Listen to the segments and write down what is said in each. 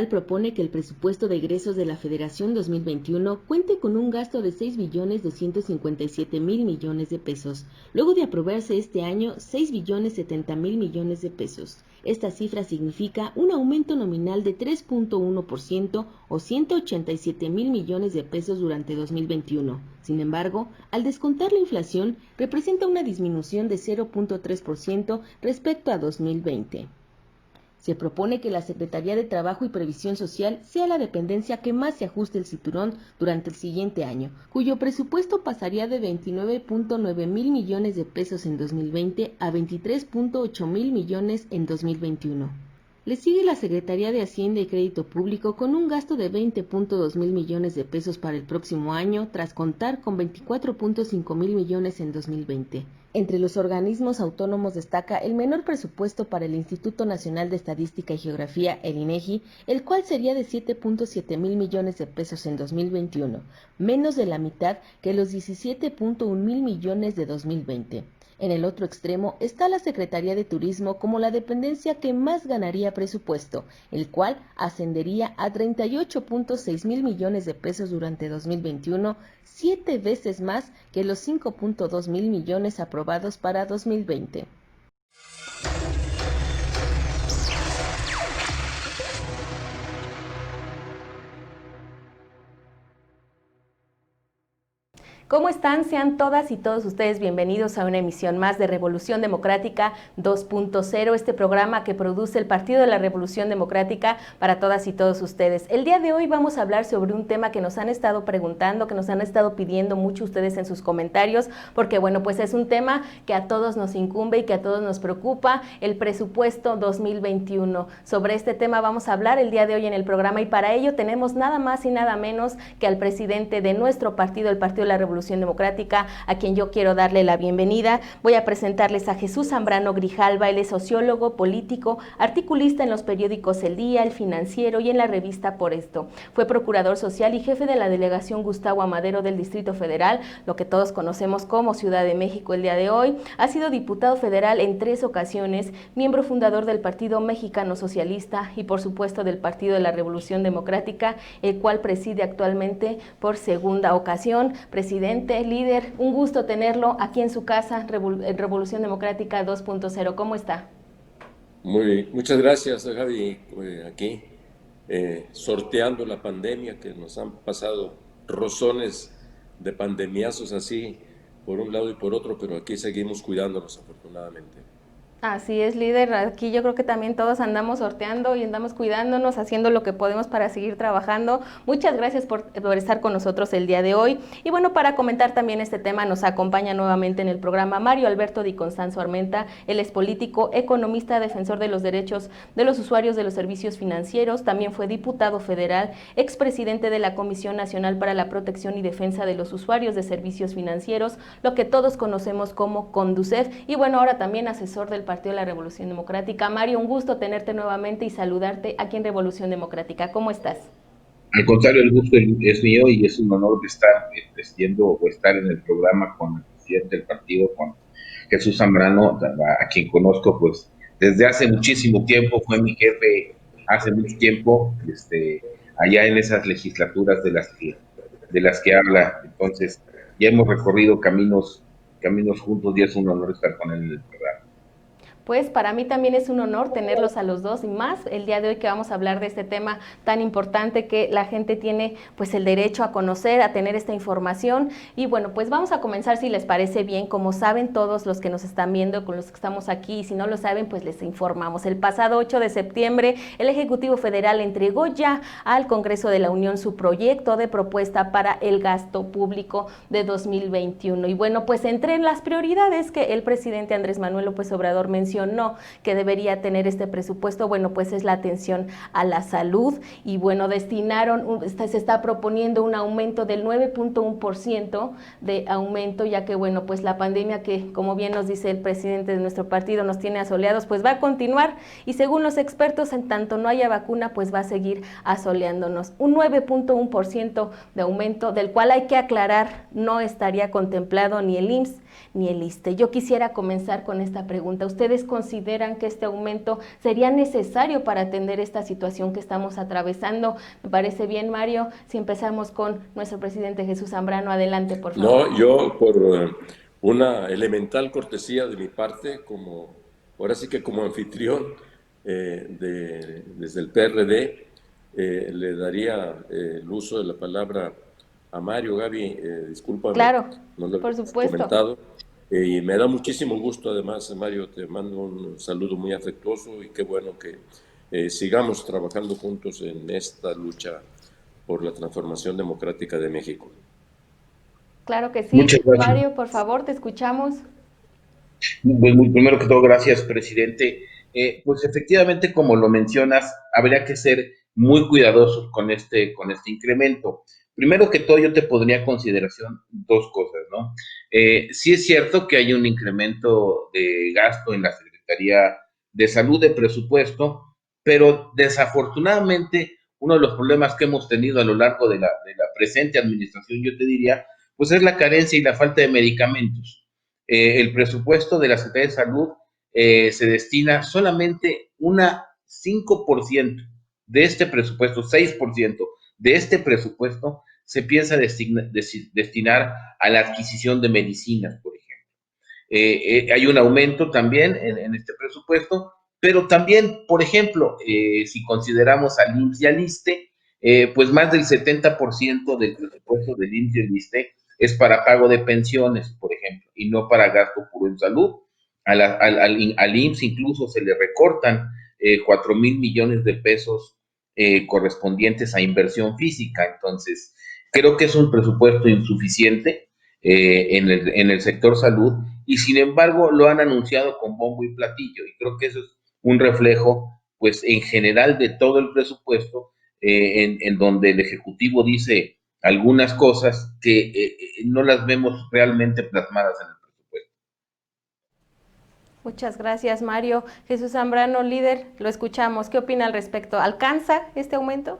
Federal propone que el presupuesto de egresos de la Federación 2021 cuente con un gasto de 6.257.000 millones de pesos, luego de aprobarse este año 6.070.000 millones de pesos. Esta cifra significa un aumento nominal de 3.1% o 187.000 millones de pesos durante 2021. Sin embargo, al descontar la inflación, representa una disminución de 0.3% respecto a 2020. Se propone que la Secretaría de Trabajo y Previsión Social sea la dependencia que más se ajuste el cinturón durante el siguiente año, cuyo presupuesto pasaría de 29.9 mil millones de pesos en 2020 a 23.8 mil millones en 2021. Le sigue la Secretaría de Hacienda y Crédito Público con un gasto de 20.2 mil millones de pesos para el próximo año, tras contar con 24.5 mil millones en 2020. Entre los organismos autónomos destaca el menor presupuesto para el Instituto Nacional de Estadística y Geografía, el INEGI, el cual sería de 7.7 mil millones de pesos en 2021, menos de la mitad que los 17.1 mil millones de 2020. En el otro extremo está la Secretaría de Turismo como la dependencia que más ganaría presupuesto, el cual ascendería a 38.6 mil millones de pesos durante 2021, 7 veces más que los 5.2 mil millones aprobados para 2020. ¿Cómo están? Sean todas y todos ustedes bienvenidos a una emisión más de Revolución Democrática 2.0, este programa que produce el Partido de la Revolución Democrática para todas y todos ustedes. El día de hoy vamos a hablar sobre un tema que nos han estado preguntando, que nos han estado pidiendo mucho ustedes en sus comentarios, porque bueno, pues es un tema que a todos nos incumbe y que a todos nos preocupa, el presupuesto 2021. Sobre este tema vamos a hablar el día de hoy en el programa y para ello tenemos nada más y nada menos que al presidente de nuestro partido, el Partido de la Revolución Democrática, a quien yo quiero darle la bienvenida. Voy a presentarles a Jesús Zambrano Grijalva. Él es sociólogo, político, articulista en los periódicos El Día, El Financiero y en la revista Por Esto. Fue procurador social y jefe de la delegación Gustavo Amadero del Distrito Federal, lo que todos conocemos como Ciudad de México el día de hoy. Ha sido diputado federal en 3 ocasiones, miembro fundador del Partido Mexicano Socialista y por supuesto del Partido de la Revolución Democrática, el cual preside actualmente por segunda ocasión. Presidente, líder, un gusto tenerlo aquí en su casa, Revolución Democrática 2.0. ¿Cómo está? Muy bien, muchas gracias, Javi. Aquí sorteando la pandemia, que nos han pasado rozones de pandemiazos así, por un lado y por otro, pero aquí seguimos cuidándonos afortunadamente. Así es, líder. Aquí yo creo que también todos andamos sorteando y andamos cuidándonos, haciendo lo que podemos para seguir trabajando. Muchas gracias por estar con nosotros el día de hoy. Y bueno, para comentar también este tema nos acompaña nuevamente en el programa Mario Alberto Di Constanzo Armenta. Él es político, economista, defensor de los derechos de los usuarios de los servicios financieros. También fue diputado federal, expresidente de la Comisión Nacional para la Protección y Defensa de los Usuarios de Servicios Financieros, lo que todos conocemos como CONDUCEF. Y bueno, ahora también asesor del Partido de la Revolución Democrática. Mario, un gusto tenerte nuevamente y saludarte aquí en Revolución Democrática. ¿Cómo estás? Al contrario, el gusto es mío y es un honor de estar presidiendo o estar en el programa con el presidente del partido, con Jesús Zambrano, a quien conozco pues desde hace muchísimo tiempo, fue mi jefe hace mucho tiempo, allá en esas legislaturas de las que habla. Entonces, ya hemos recorrido caminos juntos y es un honor estar con él en el programa. Pues para mí también es un honor tenerlos a los dos y más el día de hoy que vamos a hablar de este tema tan importante que la gente tiene pues el derecho a conocer, a tener esta información. Y bueno, pues vamos a comenzar si les parece bien. Como saben todos los que nos están viendo, con los que estamos aquí, y si no lo saben pues les informamos. El pasado 8 de septiembre el Ejecutivo Federal entregó ya al Congreso de la Unión su proyecto de propuesta para el gasto público de 2021. Y bueno, pues entre las prioridades que el presidente Andrés Manuel López Obrador mencionó que debería tener este presupuesto, bueno, pues es la atención a la salud y bueno, se está proponiendo un aumento del 9.1% de aumento, ya que bueno, pues la pandemia que como bien nos dice el presidente de nuestro partido nos tiene asoleados, pues va a continuar y según los expertos, en tanto no haya vacuna, pues va a seguir asoleándonos. Un 9.1% de aumento, del cual hay que aclarar, no estaría contemplado ni el IMSS ni el ISSSTE. Yo quisiera comenzar con esta pregunta. ¿Ustedes ¿Ustedes consideran que este aumento sería necesario para atender esta situación que estamos atravesando? Me parece bien, Mario, si empezamos con nuestro presidente Jesús Zambrano. Adelante, por favor. No, yo por una elemental cortesía de mi parte, como ahora sí que como anfitrión desde el PRD, le daría el uso de la palabra a Mario. Gaby, discúlpame, Claro, no lo por había supuesto. comentado. Y me da muchísimo gusto, además, Mario, te mando un saludo muy afectuoso y qué bueno que sigamos trabajando juntos en esta lucha por la transformación democrática de México. Claro que Muchas sí. gracias. Mario, por favor, te escuchamos. Primero que todo, gracias, presidente. Pues efectivamente, como lo mencionas, habría que ser muy cuidadosos con este incremento. Primero que todo, yo te pondría en consideración dos cosas, ¿no? Sí es cierto que hay un incremento de gasto en la Secretaría de Salud de presupuesto, pero desafortunadamente uno de los problemas que hemos tenido a lo largo de la presente administración, yo te diría, pues es la carencia y la falta de medicamentos. El presupuesto de la Secretaría de Salud se destina solamente una 5% de este presupuesto, 6% de este presupuesto se piensa destinar a la adquisición de medicinas, por ejemplo. Hay un aumento también en este presupuesto, pero también, por ejemplo, si consideramos al IMSS y al ISSSTE, pues más del 70% del presupuesto del IMSS y el ISSSTE es para pago de pensiones, por ejemplo, y no para gasto puro en salud. Al IMSS incluso se le recortan 4,000 millones de pesos correspondientes a inversión física. Entonces, creo que es un presupuesto insuficiente en el sector salud, y sin embargo lo han anunciado con bombo y platillo, y creo que eso es un reflejo, pues en general, de todo el presupuesto, en donde el Ejecutivo dice algunas cosas que no las vemos realmente plasmadas en el presupuesto. Muchas gracias, Mario. Jesús Zambrano, líder, lo escuchamos. ¿Qué opina al respecto? ¿Alcanza este aumento?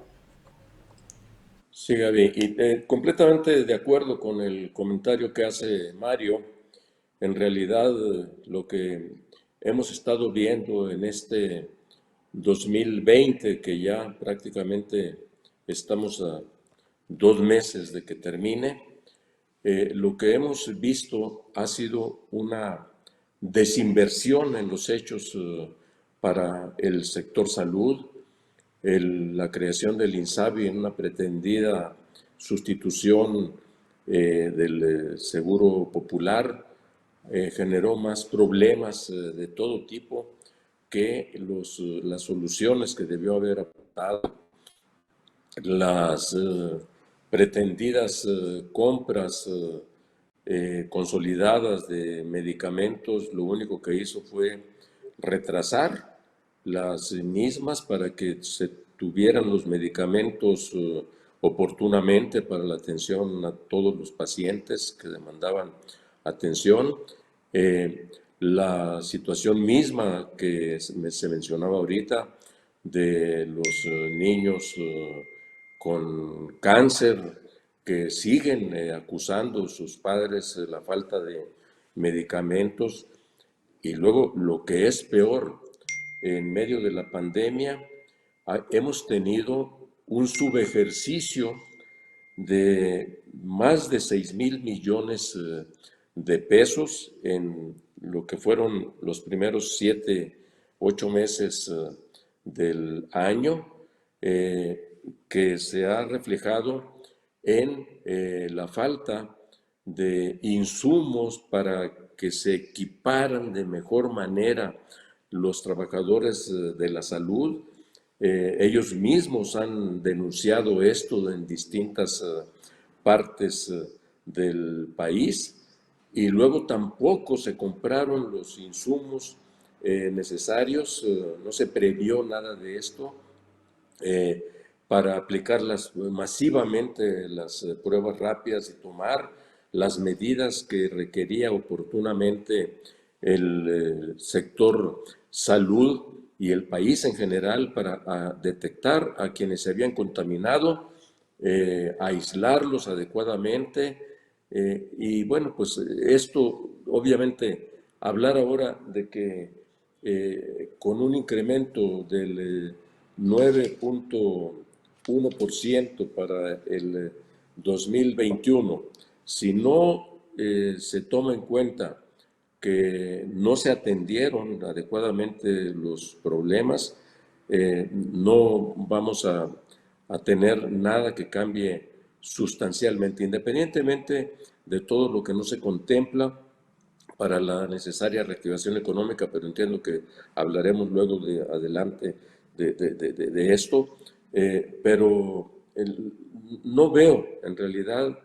Sí, Gaby, y completamente de acuerdo con el comentario que hace Mario. En realidad, lo que hemos estado viendo en este 2020, que ya prácticamente estamos a 2 meses de que termine, lo que hemos visto ha sido una desinversión en los hechos para el sector salud, la creación del INSABI en una pretendida sustitución del Seguro Popular generó más problemas de todo tipo que las soluciones que debió haber aportado. Las pretendidas compras consolidadas de medicamentos, lo único que hizo fue retrasar las mismas para que se tuvieran los medicamentos oportunamente para la atención a todos los pacientes que demandaban atención. La situación misma que se mencionaba ahorita de los niños con cáncer que siguen acusando a sus padres la falta de medicamentos, y luego lo que es peor, en medio de la pandemia hemos tenido un subejercicio de más de 6,000 millones de pesos en lo que fueron los primeros 7, 8 meses del año, que se ha reflejado en la falta de insumos para que se equiparan de mejor manera los trabajadores de la salud. Ellos mismos han denunciado esto en distintas partes del país, y luego tampoco se compraron los insumos necesarios, no se previó nada de esto para aplicarlas masivamente, las pruebas rápidas, y tomar las medidas que requería oportunamente el sector salud y el país en general para detectar a quienes se habían contaminado, aislarlos adecuadamente. Y bueno, pues esto, obviamente, hablar ahora de que con un incremento del 9.1% para el 2021, si no se toma en cuenta que no se atendieron adecuadamente los problemas, no vamos a tener nada que cambie sustancialmente, independientemente de todo lo que no se contempla para la necesaria reactivación económica, pero entiendo que hablaremos luego de adelante de esto, pero no veo en realidad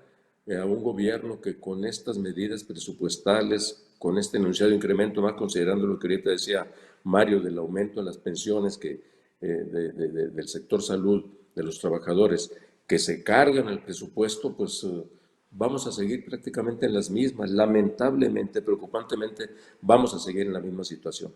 a un gobierno que con estas medidas presupuestales, con este anunciado incremento, más considerando lo que ahorita decía Mario del aumento en las pensiones del sector salud, de los trabajadores, que se cargan el presupuesto, pues vamos a seguir prácticamente en las mismas. Lamentablemente, preocupantemente, vamos a seguir en la misma situación.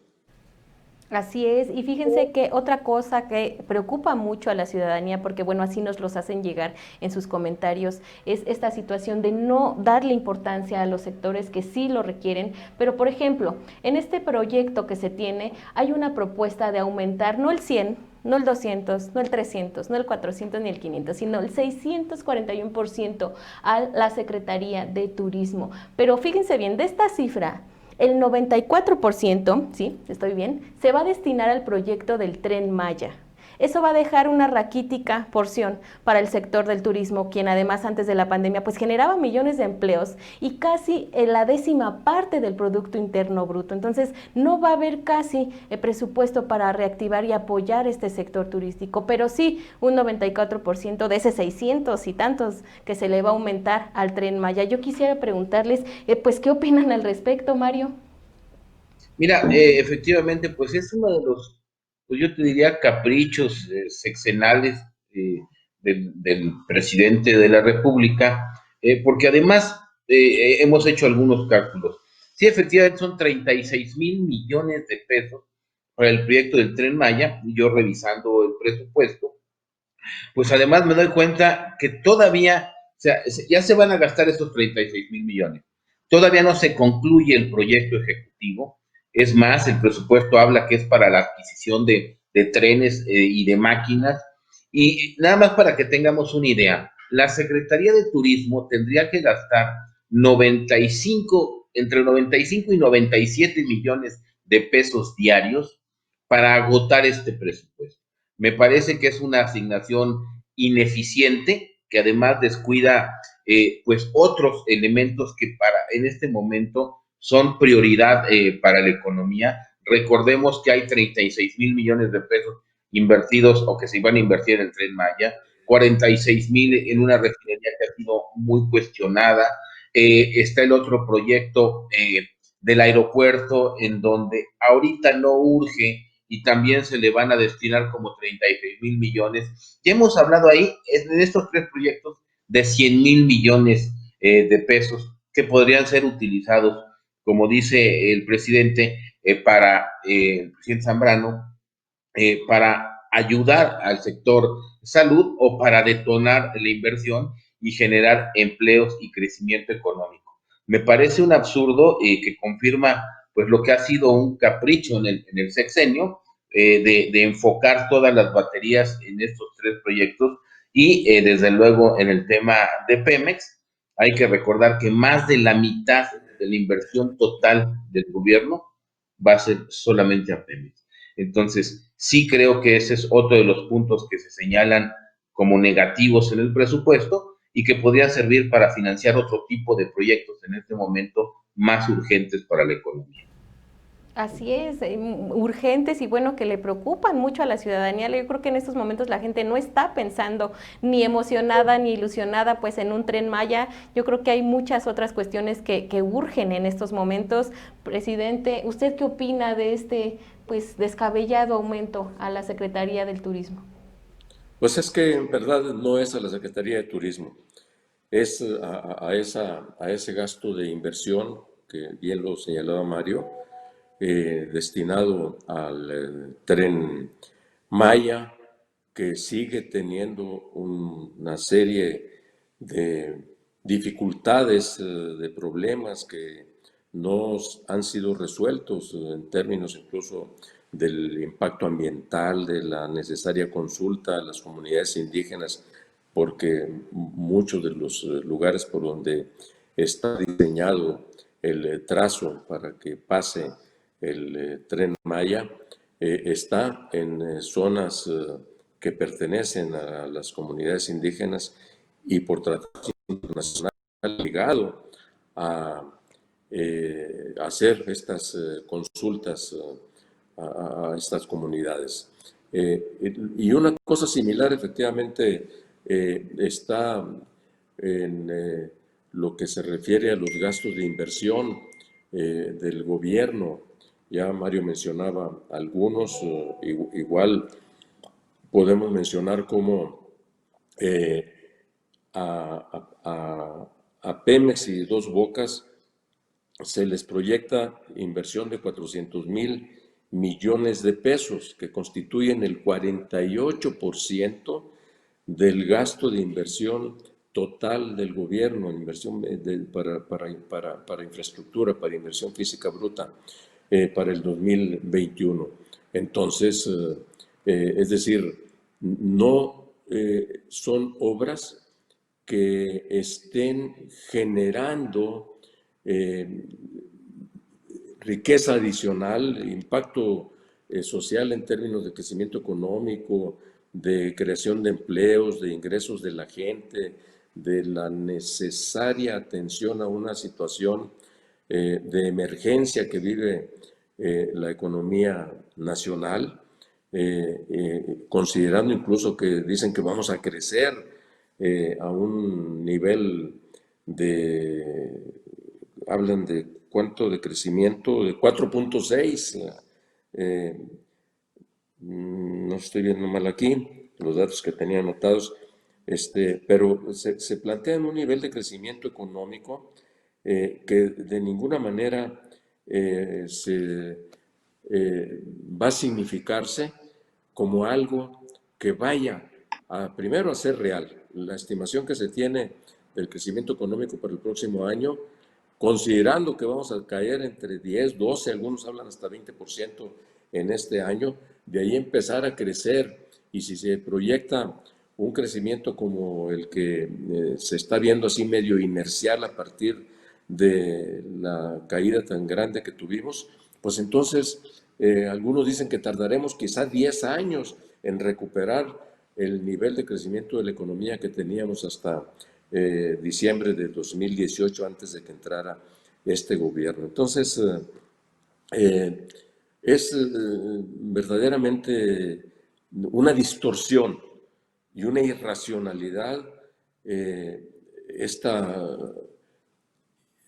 Así es, y fíjense que otra cosa que preocupa mucho a la ciudadanía, porque bueno, así nos los hacen llegar en sus comentarios, es esta situación de no darle importancia a los sectores que sí lo requieren, pero por ejemplo, en este proyecto que se tiene, hay una propuesta de aumentar no el 100, no el 200, no el 300, no el 400 ni el 500, sino el 641% a la Secretaría de Turismo. Pero fíjense bien, de esta cifra, el 94%, sí, estoy bien, se va a destinar al proyecto del Tren Maya. Eso va a dejar una raquítica porción para el sector del turismo, quien además antes de la pandemia pues generaba millones de empleos y casi la 10ª parte del Producto Interno Bruto. Entonces no va a haber casi presupuesto para reactivar y apoyar este sector turístico, pero sí un 94% de ese 600 y tantos que se le va a aumentar al Tren Maya. Yo quisiera preguntarles, pues, ¿qué opinan al respecto, Mario? Mira, efectivamente, pues es uno de los, pues yo te diría, caprichos sexenales del presidente de la República, porque además hemos hecho algunos cálculos. Sí, efectivamente son 36,000 millones de pesos para el proyecto del Tren Maya, y yo revisando el presupuesto, pues además me doy cuenta que todavía, o sea, ya se van a gastar esos 36,000 millones. Todavía no se concluye el proyecto ejecutivo. Es más, el presupuesto habla que es para la adquisición de trenes y de máquinas. Y nada más para que tengamos una idea, la Secretaría de Turismo tendría que gastar 95, entre 95 y 97 millones de pesos diarios para agotar este presupuesto. Me parece que es una asignación ineficiente que además descuida pues otros elementos que en este momento son prioridad para la economía. Recordemos que hay 36,000 millones de pesos invertidos o que se iban a invertir en el Tren Maya, 46,000 en una refinería que ha sido muy cuestionada. Está el otro proyecto del aeropuerto en donde ahorita no urge y también se le van a destinar como 36,000 millones. Ya hemos hablado ahí en estos tres proyectos de 100,000 millones de pesos que podrían ser utilizados, como dice el presidente, el presidente Zambrano, para ayudar al sector salud o para detonar la inversión y generar empleos y crecimiento económico. Me parece un absurdo que confirma pues lo que ha sido un capricho en el sexenio de enfocar todas las baterías en estos tres proyectos y desde luego en el tema de Pemex. Hay que recordar que más de la mitad de la inversión total del gobierno va a ser solamente a Pemex. Entonces, sí creo que ese es otro de los puntos que se señalan como negativos en el presupuesto y que podrían servir para financiar otro tipo de proyectos en este momento más urgentes para la economía. Así es, urgentes y bueno, que le preocupan mucho a la ciudadanía. Yo creo que en estos momentos la gente no está pensando ni emocionada ni ilusionada pues en un Tren Maya. Yo creo que hay muchas otras cuestiones que urgen en estos momentos. Presidente, ¿usted qué opina de este pues descabellado aumento a la Secretaría del Turismo? Pues es que en verdad no es a la Secretaría de Turismo, es a ese gasto de inversión que bien lo señalaba Mario, destinado al Tren Maya, que sigue teniendo una serie de dificultades, de problemas que no han sido resueltos en términos incluso del impacto ambiental, de la necesaria consulta a las comunidades indígenas, porque muchos de los lugares por donde está diseñado el trazo para que pase el Tren Maya está en zonas que pertenecen a las comunidades indígenas y por tratado internacional ligado a hacer estas consultas a estas comunidades. Y una cosa similar efectivamente está en lo que se refiere a los gastos de inversión del gobierno. Ya Mario mencionaba algunos, igual podemos mencionar como a Pemex y Dos Bocas se les proyecta inversión de 400,000 millones de pesos, que constituyen el 48% del gasto de inversión total del gobierno, en inversión para infraestructura, para inversión física bruta, para el 2021. Entonces, es decir, no son obras que estén generando riqueza adicional, impacto social en términos de crecimiento económico, de creación de empleos, de ingresos de la gente, de la necesaria atención a una situación de emergencia que vive la economía nacional, considerando incluso que dicen que vamos a crecer a un nivel hablan de cuánto de crecimiento, de 4.6, no estoy viendo mal aquí, los datos que tenía anotados, pero se plantea en un nivel de crecimiento económico que de ninguna manera va a significarse como algo que vaya primero a ser real. La estimación que se tiene del crecimiento económico para el próximo año, considerando que vamos a caer entre 10, 12, algunos hablan hasta 20% en este año, de ahí empezar a crecer. Y si se proyecta un crecimiento como el que se está viendo así medio inercial a partir de la caída tan grande que tuvimos, pues entonces algunos dicen que tardaremos quizás 10 años en recuperar el nivel de crecimiento de la economía que teníamos hasta diciembre de 2018, antes de que entrara este gobierno. Entonces, es verdaderamente una distorsión y una irracionalidad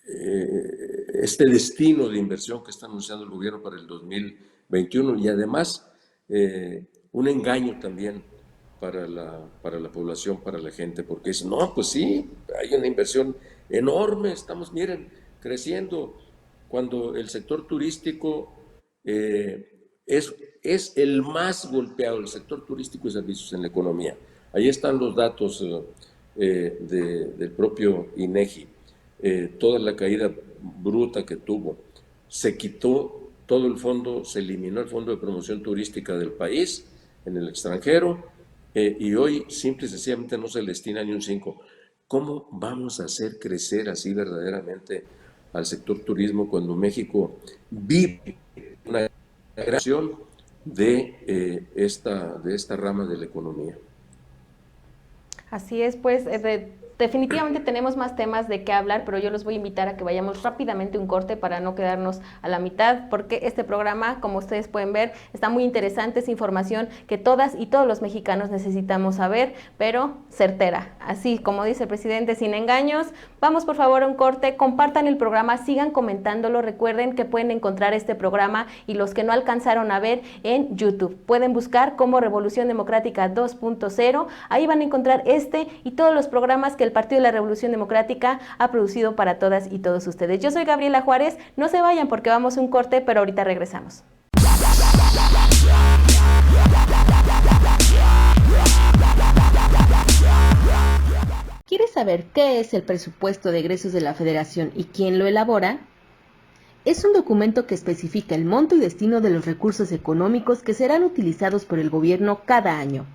este destino de inversión que está anunciando el gobierno para el 2021 y además un engaño también para la población, para la gente, porque es, no, pues sí, hay una inversión enorme, estamos, miren, creciendo, cuando el sector turístico es el más golpeado, el sector turístico y servicios en la economía. Ahí están los datos del propio INEGI. Toda la caída bruta que tuvo, se quitó todo el fondo, se eliminó el fondo de promoción turística del país en el extranjero y hoy simple y sencillamente no se le destina ni un 5. ¿Cómo vamos a hacer crecer así verdaderamente al sector turismo cuando México vive una creación de esta rama de la economía? Así es, pues definitivamente tenemos más temas de qué hablar, pero yo los voy a invitar a que vayamos rápidamente a un corte para no quedarnos a la mitad, porque este programa, como ustedes pueden ver, está muy interesante, es información que todas y todos los mexicanos necesitamos saber, pero certera. Así como dice el presidente, sin engaños. Vamos por favor a un corte, compartan el programa, sigan comentándolo, recuerden que pueden encontrar este programa y los que no alcanzaron a ver en YouTube. Pueden buscar como Revolución Democrática 2.0, ahí van a encontrar este y todos los programas que el Partido de la Revolución Democrática ha producido para todas y todos ustedes. Yo soy Gabriela Juárez, no se vayan porque vamos a un corte, pero ahorita regresamos. ¿Quieres saber qué es el presupuesto de egresos de la Federación y quién lo elabora? Es un documento que especifica el monto y destino de los recursos económicos que serán utilizados por el gobierno cada año.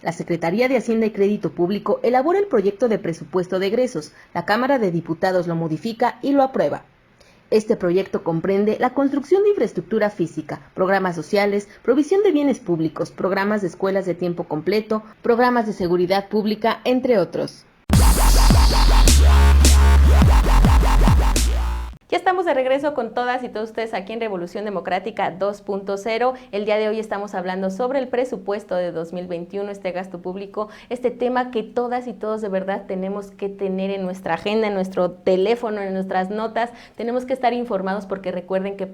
La Secretaría de Hacienda y Crédito Público elabora el proyecto de presupuesto de egresos, la Cámara de Diputados lo modifica y lo aprueba. Este proyecto comprende la construcción de infraestructura física, programas sociales, provisión de bienes públicos, programas de escuelas de tiempo completo, programas de seguridad pública, entre otros. Ya estamos de regreso con todas y todos ustedes aquí en Revolución Democrática 2.0. El día de hoy estamos hablando sobre el presupuesto de 2021, este gasto público, este tema que todas y todos de verdad tenemos que tener en nuestra agenda, en nuestro teléfono, en nuestras notas. Tenemos que estar informados porque recuerden que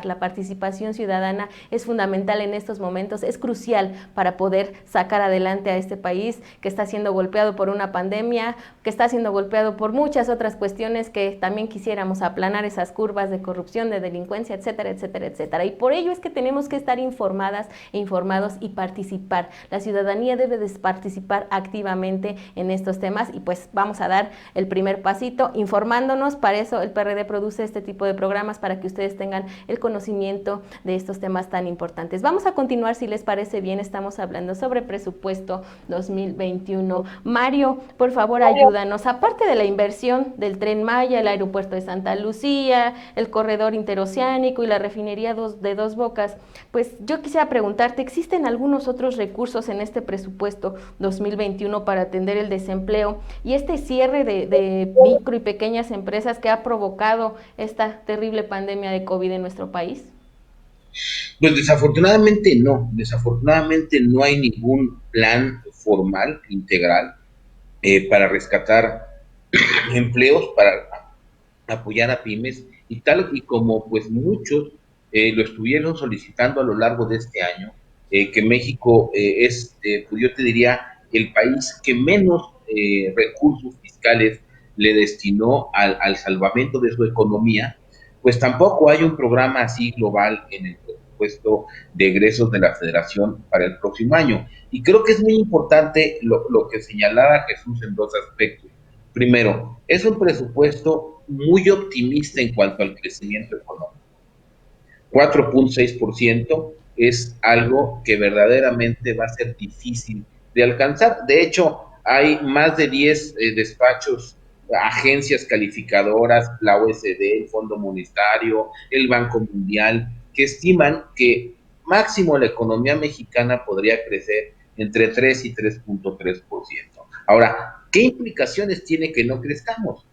la participación ciudadana es fundamental en estos momentos, es crucial para poder sacar adelante a este país que está siendo golpeado por una pandemia, que está siendo golpeado por muchas otras cuestiones que también quisiéramos aplanar esas curvas de corrupción, de delincuencia, etcétera, etcétera, etcétera. Y por ello es que tenemos que estar informadas e informados y participar. La ciudadanía debe de participar activamente en estos temas y pues vamos a dar el primer pasito informándonos. Para eso el PRD produce este tipo de programas para que ustedes tengan el conocimiento de estos temas tan importantes. Vamos a continuar, si les parece bien. Estamos hablando sobre presupuesto 2021. Mario, por favor, ayúdanos. Aparte de la inversión del Tren Maya, el aeropuerto de Santa Lucía, el corredor interoceánico y la refinería de Dos Bocas, pues yo quisiera preguntarte, ¿existen algunos otros recursos en este presupuesto 2021 para atender el desempleo y este cierre de micro y pequeñas empresas que ha provocado esta terrible pandemia de COVID en nuestro país? Pues desafortunadamente no hay ningún plan formal, integral, para rescatar empleos, para apoyar a pymes, y tal y como pues muchos lo estuvieron solicitando a lo largo de este año, que México es, pues yo te diría, el país que menos recursos fiscales le destinó al salvamento de su economía, pues tampoco hay un programa así global en el presupuesto de egresos de la Federación para el próximo año. Y creo que es muy importante lo que señalaba Jesús en dos aspectos. Primero, es un presupuesto muy optimista en cuanto al crecimiento económico. 4.6% es algo que verdaderamente va a ser difícil de alcanzar. De hecho, hay más de 10 despachos, agencias calificadoras, la OECD, el Fondo Monetario, el Banco Mundial, que estiman que máximo la economía mexicana podría crecer entre 3 y 3.3%. Ahora, ¿qué implicaciones tiene que no crezcamos?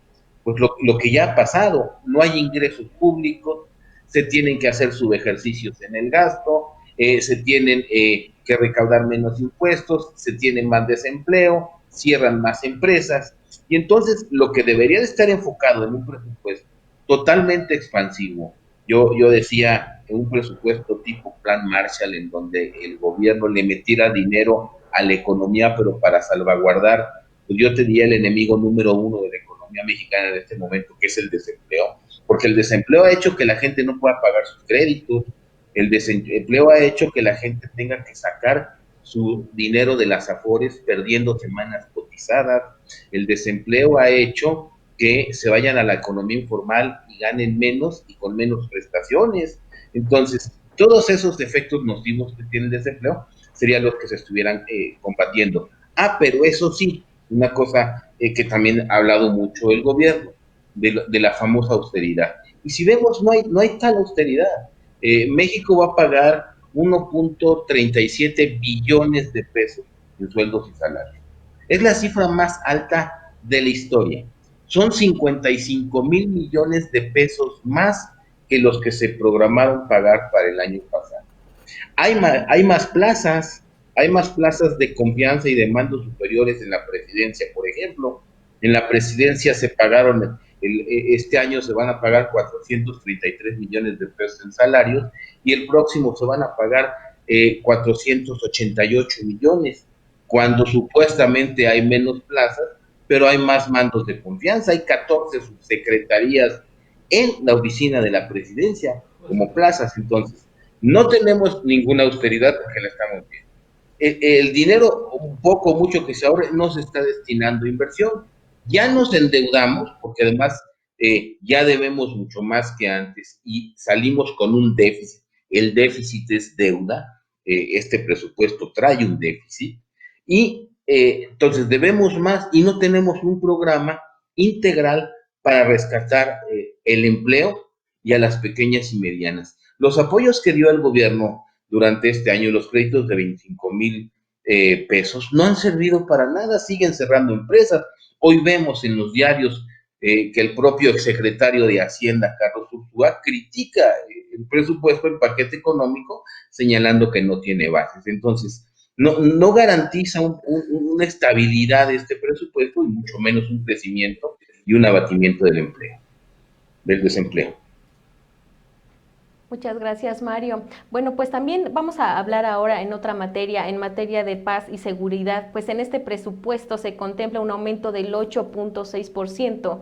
Pues lo que ya ha pasado, no hay ingresos públicos, se tienen que hacer subejercicios en el gasto, se tienen que recaudar menos impuestos, se tiene más desempleo, cierran más empresas, y entonces lo que debería de estar enfocado en un presupuesto totalmente expansivo, yo decía, en un presupuesto tipo Plan Marshall, en donde el gobierno le metiera dinero a la economía, pero para salvaguardar, pues yo te diría el enemigo número uno de la economía mexicana en este momento, que es el desempleo, porque el desempleo ha hecho que la gente no pueda pagar sus créditos, el desempleo ha hecho que la gente tenga que sacar su dinero de las afores perdiendo semanas cotizadas, el desempleo ha hecho que se vayan a la economía informal y ganen menos y con menos prestaciones. Entonces, todos esos efectos nocivos que tiene el desempleo serían los que se estuvieran combatiendo. Pero eso sí, una cosa que también ha hablado mucho el gobierno, de la famosa austeridad. Y si vemos, no hay tal austeridad. México va a pagar 1.37 billones de pesos en sueldos y salarios. Es la cifra más alta de la historia. Son 55,000 millones de pesos más que los que se programaron pagar para el año pasado. Hay más plazas de confianza y de mandos superiores en la presidencia, por ejemplo. En la presidencia se pagaron, este año se van a pagar 433 millones de pesos en salarios y el próximo se van a pagar 488 millones, cuando supuestamente hay menos plazas, pero hay más mandos de confianza, hay 14 subsecretarías en la oficina de la presidencia como plazas. Entonces, no tenemos ninguna austeridad porque la estamos viendo. El dinero, un poco mucho que se ahorre, no se está destinando a inversión. Ya nos endeudamos, porque además ya debemos mucho más que antes y salimos con un déficit. El déficit es deuda, este presupuesto trae un déficit y entonces debemos más y no tenemos un programa integral para rescatar el empleo y a las pequeñas y medianas. Los apoyos que dio el gobierno durante este año, los créditos de 25,000 pesos, no han servido para nada, siguen cerrando empresas. Hoy vemos en los diarios que el propio exsecretario de Hacienda, Carlos Ursúa, critica el presupuesto, el paquete económico, señalando que no tiene bases. Entonces, no garantiza una estabilidad de este presupuesto y mucho menos un crecimiento y un abatimiento del empleo, del desempleo. Muchas gracias, Mario. Bueno, pues también vamos a hablar ahora en otra materia, en materia de paz y seguridad. Pues en este presupuesto se contempla un aumento del 8.6%,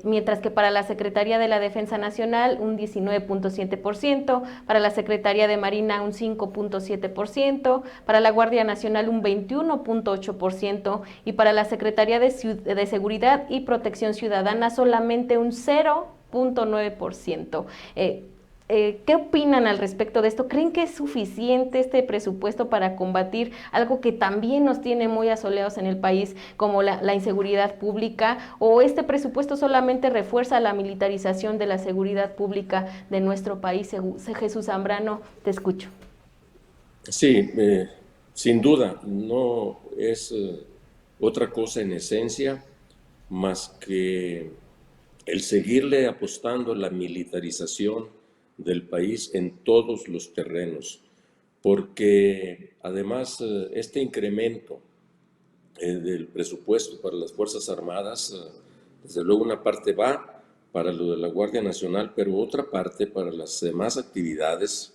mientras que para la Secretaría de la Defensa Nacional un 19.7%, para la Secretaría de Marina un 5.7%, para la Guardia Nacional un 21.8% y para la Secretaría de Seguridad y Protección Ciudadana solamente un 0.9%. ¿Qué opinan al respecto de esto? ¿Creen que es suficiente este presupuesto para combatir algo que también nos tiene muy asoleados en el país, como la inseguridad pública? ¿O este presupuesto solamente refuerza la militarización de la seguridad pública de nuestro país? Jesús Zambrano, te escucho. Sí, sin duda, no es otra cosa en esencia más que el seguirle apostando a la militarización del país en todos los terrenos, porque además este incremento del presupuesto para las Fuerzas Armadas, desde luego una parte va para lo de la Guardia Nacional, pero otra parte para las demás actividades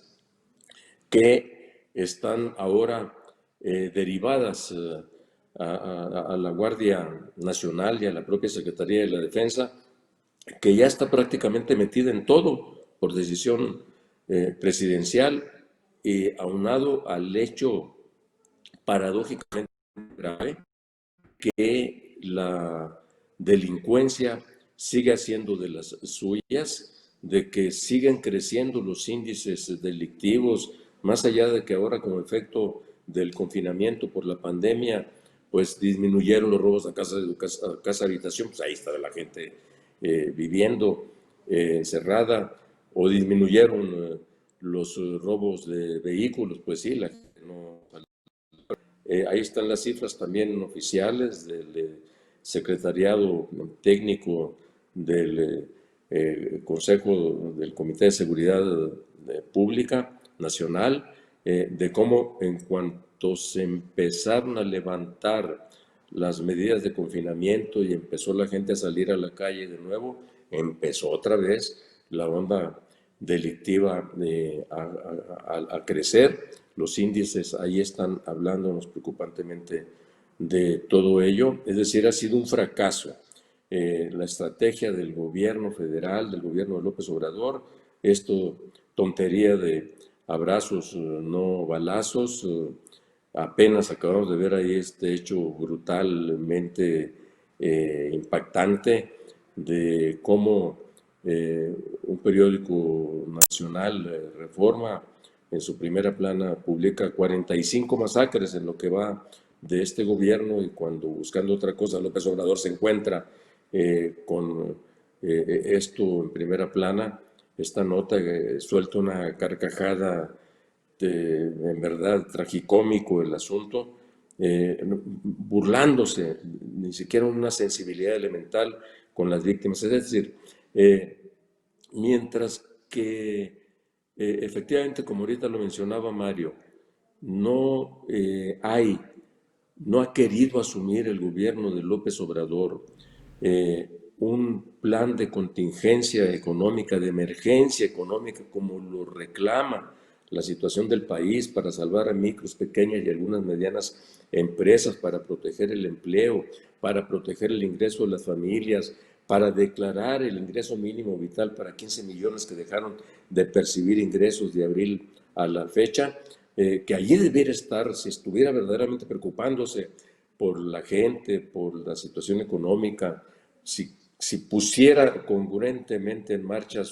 que están ahora derivadas a la Guardia Nacional y a la propia Secretaría de la Defensa, que ya está prácticamente metida en todo por decisión presidencial y aunado al hecho paradójicamente grave que la delincuencia sigue haciendo de las suyas, de que siguen creciendo los índices delictivos, más allá de que ahora como efecto del confinamiento por la pandemia, pues disminuyeron los robos a casa habitación, pues ahí está la gente viviendo encerrada, o disminuyeron los robos de vehículos, pues sí, la gente no. Ahí están las cifras también oficiales del secretariado técnico del Consejo del Comité de Seguridad Pública Nacional, de cómo en cuanto se empezaron a levantar las medidas de confinamiento y empezó la gente a salir a la calle de nuevo, empezó otra vez la onda delictiva a crecer. Los índices ahí están hablándonos preocupantemente de todo ello. Es decir, ha sido un fracaso la estrategia del gobierno federal, del gobierno de López Obrador, esto tontería de abrazos, no balazos. Apenas acabamos de ver ahí este hecho brutalmente impactante de cómo un periódico nacional, Reforma, en su primera plana publica 45 masacres en lo que va de este gobierno, y cuando buscando otra cosa López Obrador se encuentra con esto en primera plana, esta nota suelta una carcajada en verdad tragicómico el asunto, burlándose, ni siquiera una sensibilidad elemental con las víctimas. Es decir, mientras que efectivamente, como ahorita lo mencionaba Mario, no ha querido asumir el gobierno de López Obrador un plan de contingencia económica, de emergencia económica, como lo reclama la situación del país, para salvar a micros, pequeñas y algunas medianas empresas, para proteger el empleo, para proteger el ingreso de las familias, para declarar el ingreso mínimo vital para 15 millones que dejaron de percibir ingresos de abril a la fecha, que allí debiera estar, si estuviera verdaderamente preocupándose por la gente, por la situación económica, si si pusiera congruentemente en marcha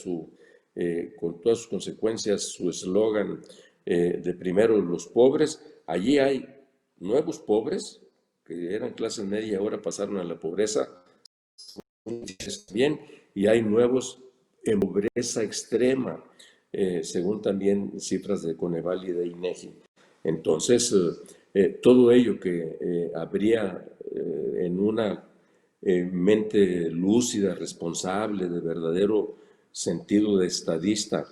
con todas sus consecuencias, su eslogan de primero los pobres, allí hay nuevos pobres que eran clase media y ahora pasaron a la pobreza, bien, y hay nuevos en pobreza extrema, según también cifras de Coneval y de INEGI. Entonces, todo ello que habría en una mente lúcida, responsable, de verdadero sentido de estadista,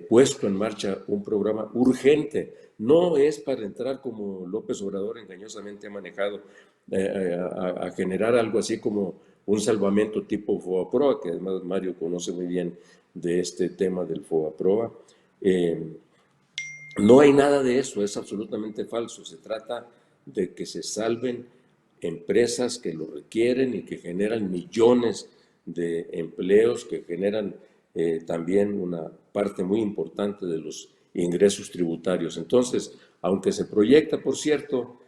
puesto en marcha un programa urgente. No es para entrar como López Obrador engañosamente ha manejado a generar algo así como un salvamento tipo FOBAPROA, que además Mario conoce muy bien de este tema del FOBAPROA. No hay nada de eso, es absolutamente falso. Se trata de que se salven empresas que lo requieren y que generan millones de empleos, que generan también una parte muy importante de los ingresos tributarios. Entonces, aunque se proyecta, por cierto,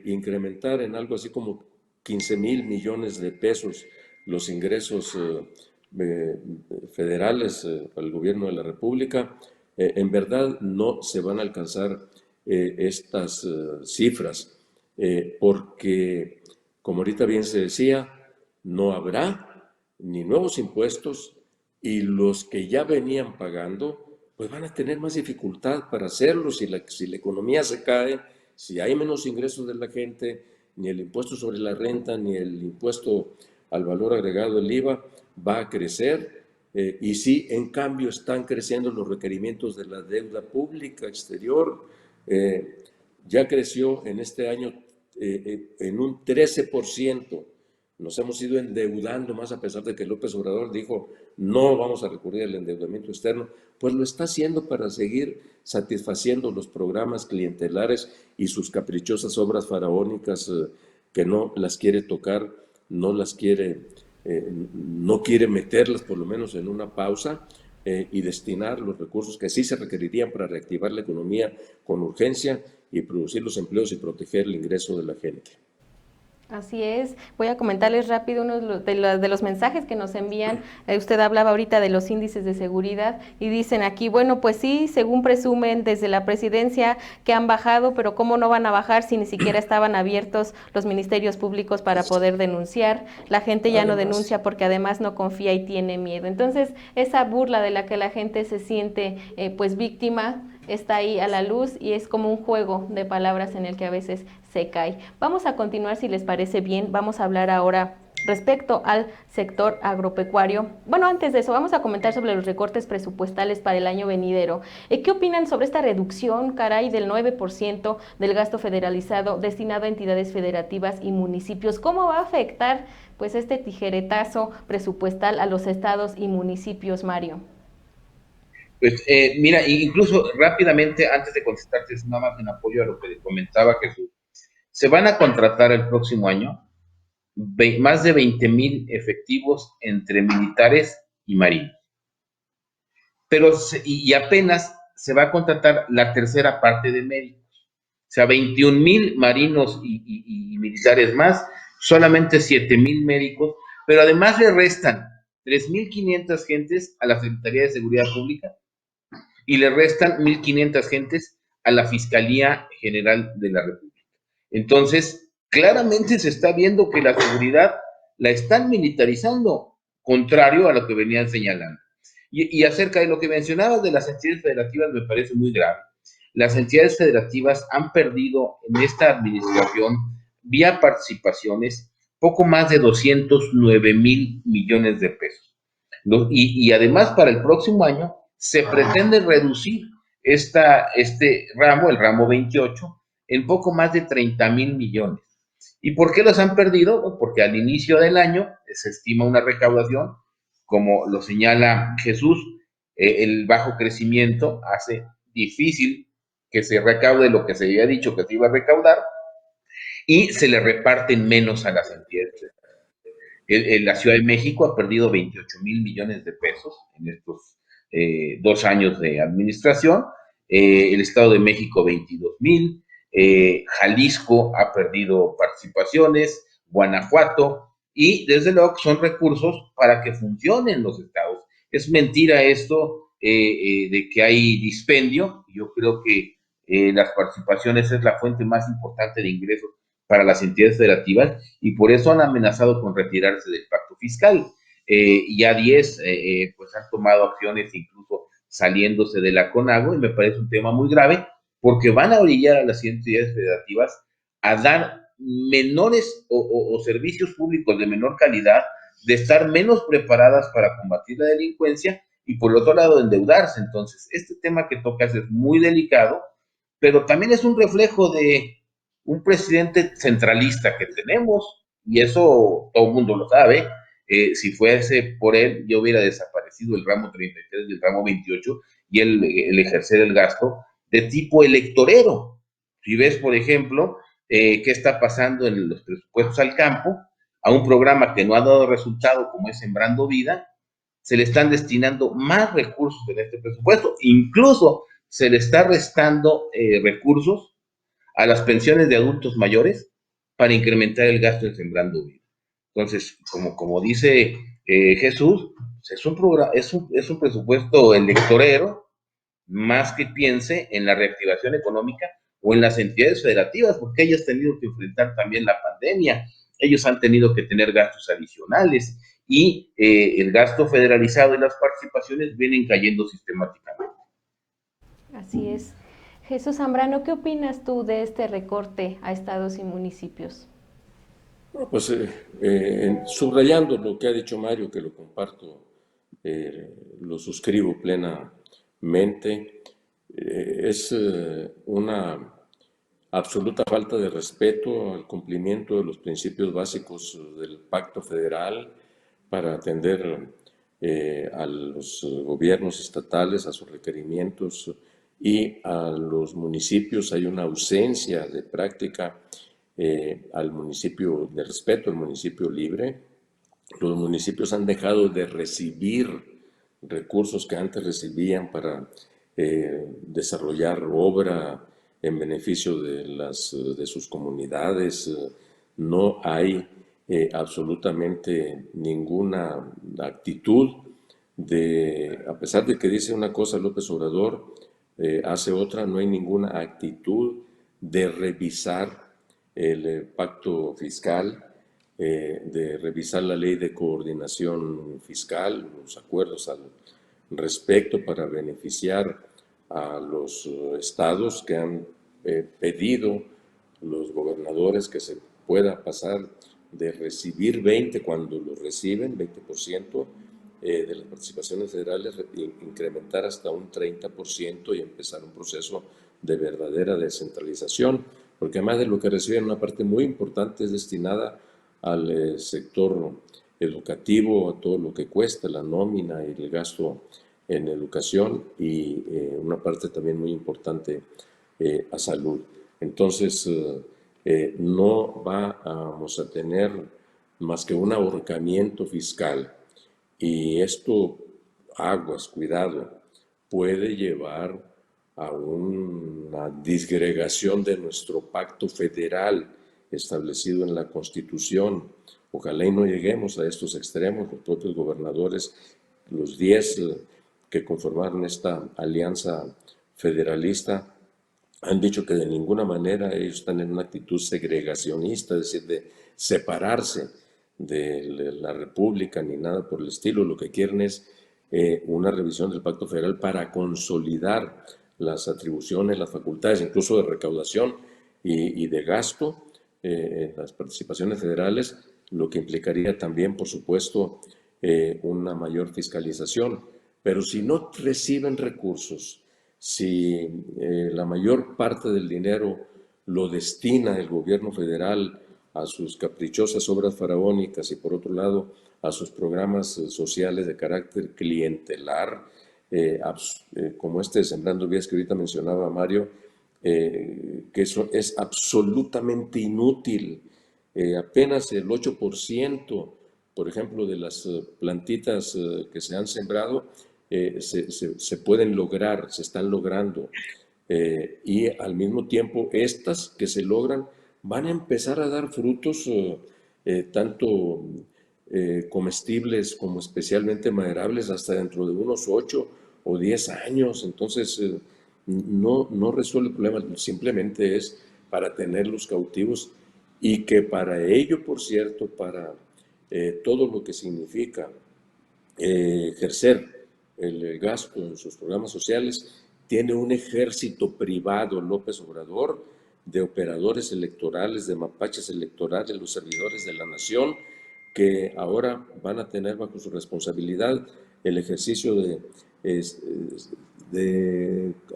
incrementar en algo así como 15,000 millones de pesos los ingresos federales para el gobierno de la República, en verdad no se van a alcanzar estas cifras, porque, como ahorita bien se decía, no habrá ni nuevos impuestos y los que ya venían pagando, pues van a tener más dificultad para hacerlo si la economía se cae, si hay menos ingresos de la gente, ni el impuesto sobre la renta, ni el impuesto al valor agregado, el IVA, va a crecer. Y sí, en cambio, están creciendo los requerimientos de la deuda pública exterior. Ya creció en este año en un 13%. Nos hemos ido endeudando más a pesar de que López Obrador dijo no vamos a recurrir al endeudamiento externo, pues lo está haciendo para seguir satisfaciendo los programas clientelares y sus caprichosas obras faraónicas que no las quiere tocar, no las quiere, no quiere meterlas por lo menos en una pausa y destinar los recursos que sí se requerirían para reactivar la economía con urgencia y producir los empleos y proteger el ingreso de la gente. Así es. Voy a comentarles rápido uno de los mensajes que nos envían. Usted hablaba ahorita de los índices de seguridad y dicen aquí, bueno, pues sí, según presumen desde la presidencia que han bajado, pero ¿cómo no van a bajar si ni siquiera estaban abiertos los ministerios públicos para poder denunciar? La gente ya no denuncia porque además no confía y tiene miedo. Entonces, esa burla de la que la gente se siente pues víctima está ahí a la luz y es como un juego de palabras en el que a veces se cae. Vamos a continuar, si les parece bien. Vamos a hablar ahora respecto al sector agropecuario. Bueno, antes de eso, vamos a comentar sobre los recortes presupuestales para el año venidero. ¿Qué opinan sobre esta reducción, caray, del 9% del gasto federalizado destinado a entidades federativas y municipios? ¿Cómo va a afectar pues este tijeretazo presupuestal a los estados y municipios, Mario? Pues mira, incluso rápidamente, antes de contestarte, es nada más en apoyo a lo que comentaba Jesús, se van a contratar el próximo año más de 20,000 efectivos entre militares y marinos. Pero y apenas se va a contratar la tercera parte de médicos. O sea, 21,000 marinos y militares más, solamente 7,000 médicos, pero además le restan 3,500 gentes a la Secretaría de Seguridad Pública y le restan 1,500 gentes a la Fiscalía General de la República. Entonces, claramente se está viendo que la seguridad la están militarizando, contrario a lo que venían señalando. Y acerca de lo que mencionabas de las entidades federativas, me parece muy grave. Las entidades federativas han perdido en esta administración, vía participaciones, poco más de 209,000 millones de pesos. Y además, para el próximo año, se pretende reducir este ramo, el ramo 28, en poco más de 30,000 millones. ¿Y por qué los han perdido? Porque al inicio del año se estima una recaudación, como lo señala Jesús, el bajo crecimiento hace difícil que se recaude lo que se había dicho que se iba a recaudar y se le reparten menos a las entidades. La Ciudad de México ha perdido 28,000 millones de pesos en estos 2 años de administración, el Estado de México 22,000, Jalisco ha perdido participaciones, Guanajuato y desde luego son recursos para que funcionen los estados. Es mentira esto de que hay dispendio. Yo creo que las participaciones es la fuente más importante de ingresos para las entidades federativas y por eso han amenazado con retirarse del pacto fiscal. Ya 10 pues han tomado acciones incluso saliéndose de la CONAGO y me parece un tema muy grave porque van a orillar a las entidades federativas a dar menores o servicios públicos de menor calidad, de estar menos preparadas para combatir la delincuencia y por el otro lado endeudarse. Entonces, este tema que tocas es muy delicado, pero también es un reflejo de un presidente centralista que tenemos y eso todo el mundo lo sabe. Si fuese por él, yo hubiera desaparecido el ramo 33 y el ramo 28 y el ejercer el gasto de tipo electorero. Si ves, por ejemplo, qué está pasando en los presupuestos al campo, a un programa que no ha dado resultado como es Sembrando Vida, se le están destinando más recursos en este presupuesto, incluso se le está restando recursos a las pensiones de adultos mayores para incrementar el gasto en Sembrando Vida. Entonces, como dice Jesús, es un presupuesto electorero más que piense en la reactivación económica o en las entidades federativas, porque ellas han tenido que enfrentar también la pandemia, ellos han tenido que tener gastos adicionales y el gasto federalizado y las participaciones vienen cayendo sistemáticamente. Así es. Jesús Zambrano, ¿qué opinas tú de este recorte a estados y municipios? Bueno, pues subrayando lo que ha dicho Mario, que lo comparto, lo suscribo plenamente, es una absoluta falta de respeto al cumplimiento de los principios básicos del Pacto Federal para atender a los gobiernos estatales, a sus requerimientos y a los municipios. Hay una ausencia de práctica al municipio, de respeto al municipio libre. Los municipios han dejado de recibir recursos que antes recibían para desarrollar obra en beneficio de sus comunidades. No hay absolutamente ninguna actitud a pesar de que dice una cosa López Obrador, hace otra, no hay ninguna actitud de revisar el pacto fiscal, de revisar la ley de coordinación fiscal, los acuerdos al respecto para beneficiar a los estados que han pedido los gobernadores que se pueda pasar de recibir 20 cuando lo reciben, 20% de las participaciones federales, incrementar hasta un 30% y empezar un proceso de verdadera descentralización, porque además de lo que reciben, una parte muy importante es destinada al sector educativo, a todo lo que cuesta, la nómina y el gasto en educación y una parte también muy importante a salud. Entonces, no vamos a tener más que un ahorcamiento fiscal y esto, aguas, cuidado, puede llevar a una disgregación de nuestro pacto federal establecido en la Constitución. Ojalá y no lleguemos a estos extremos. Los propios gobernadores, los 10 que conformaron esta alianza federalista, han dicho que de ninguna manera ellos están en una actitud segregacionista, es decir, de separarse de la República ni nada por el estilo. Lo que quieren es una revisión del Pacto Federal para consolidar las atribuciones, las facultades, incluso de recaudación y de gasto en las participaciones federales, lo que implicaría también, por supuesto, una mayor fiscalización. Pero si no reciben recursos, si la mayor parte del dinero lo destina el gobierno federal a sus caprichosas obras faraónicas y por otro lado a sus programas sociales de carácter clientelar, como este de Sembrando Vidas que ahorita mencionaba Mario, que eso es absolutamente inútil. Apenas el 8%, por ejemplo, de las plantitas que se han sembrado se pueden lograr, se están logrando. Y al mismo tiempo estas que se logran van a empezar a dar frutos tanto comestibles como especialmente maderables hasta dentro de unos 8 o 10 años. Entonces, no resuelve el problema, simplemente es para tenerlos cautivos y que para ello, por cierto, para todo lo que significa ejercer el gasto en sus programas sociales, tiene un ejército privado, López Obrador, de operadores electorales, de mapaches electorales, los servidores de la nación, que ahora van a tener bajo su responsabilidad el ejercicio de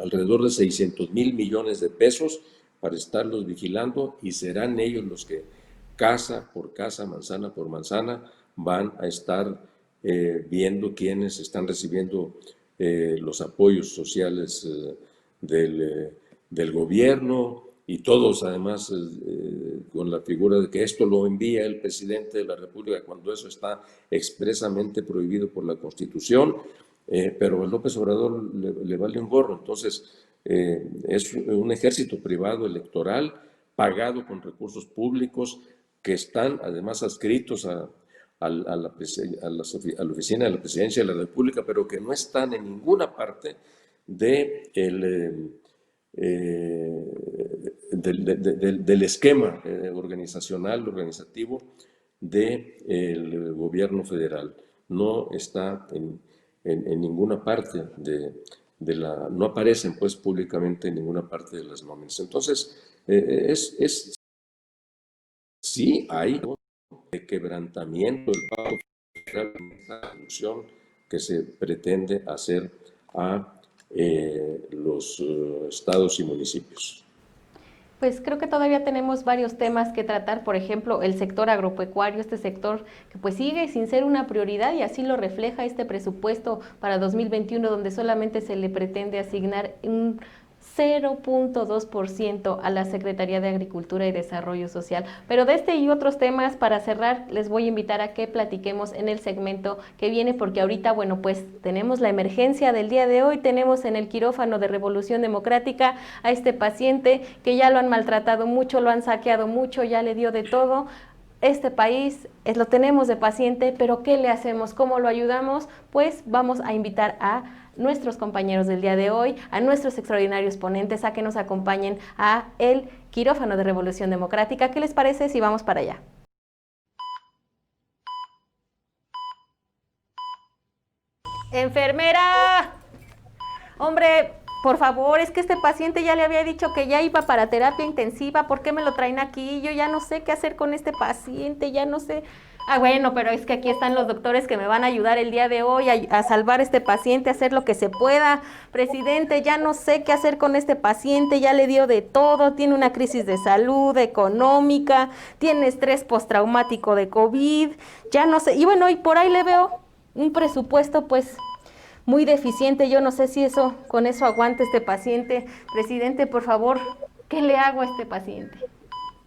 alrededor de 600,000 millones de pesos para estarlos vigilando, y serán ellos los que casa por casa, manzana por manzana, van a estar viendo quiénes están recibiendo los apoyos sociales del gobierno, y todos además con la figura de que esto lo envía el presidente de la República cuando eso está expresamente prohibido por la Constitución, pero a López Obrador le vale un gorro. Entonces es un ejército privado electoral pagado con recursos públicos, que están además adscritos a la oficina de la Presidencia de la República, pero que no están en ninguna parte del esquema organizacional, organizativo del gobierno federal. No está en ninguna parte no aparecen pues públicamente en ninguna parte de las nóminas. Entonces, sí hay de quebrantamiento del pago federal, la reducción que se pretende hacer a los estados y municipios. Pues creo que todavía tenemos varios temas que tratar, por ejemplo, el sector agropecuario, este sector que pues sigue sin ser una prioridad, y así lo refleja este presupuesto para 2021, donde solamente se le pretende asignar un 0.2% a la Secretaría de Agricultura y Desarrollo Social. Pero de este y otros temas, para cerrar, les voy a invitar a que platiquemos en el segmento que viene, porque ahorita, bueno, pues tenemos la emergencia del día de hoy, tenemos en el quirófano de Revolución Democrática a este paciente que ya lo han maltratado mucho, lo han saqueado mucho, ya le dio de todo. Este país lo tenemos de paciente, pero ¿qué le hacemos? ¿Cómo lo ayudamos? Pues vamos a invitar a nuestros compañeros del día de hoy, a nuestros extraordinarios ponentes, a que nos acompañen a el quirófano de Revolución Democrática. ¿Qué les parece si vamos para allá? ¡Enfermera! Hombre, por favor, es que este paciente ya le había dicho que ya iba para terapia intensiva. ¿Por qué me lo traen aquí? Yo ya no sé qué hacer con este paciente, ya no sé. Ah, bueno, pero es que aquí están los doctores que me van a ayudar el día de hoy a salvar a este paciente, a hacer lo que se pueda. Presidente, ya no sé qué hacer con este paciente, ya le dio de todo, tiene una crisis de salud, económica, tiene estrés postraumático de COVID, ya no sé. Y bueno, y por ahí le veo un presupuesto pues muy deficiente. Yo no sé si con eso aguanta este paciente. Presidente, por favor, ¿qué le hago a este paciente?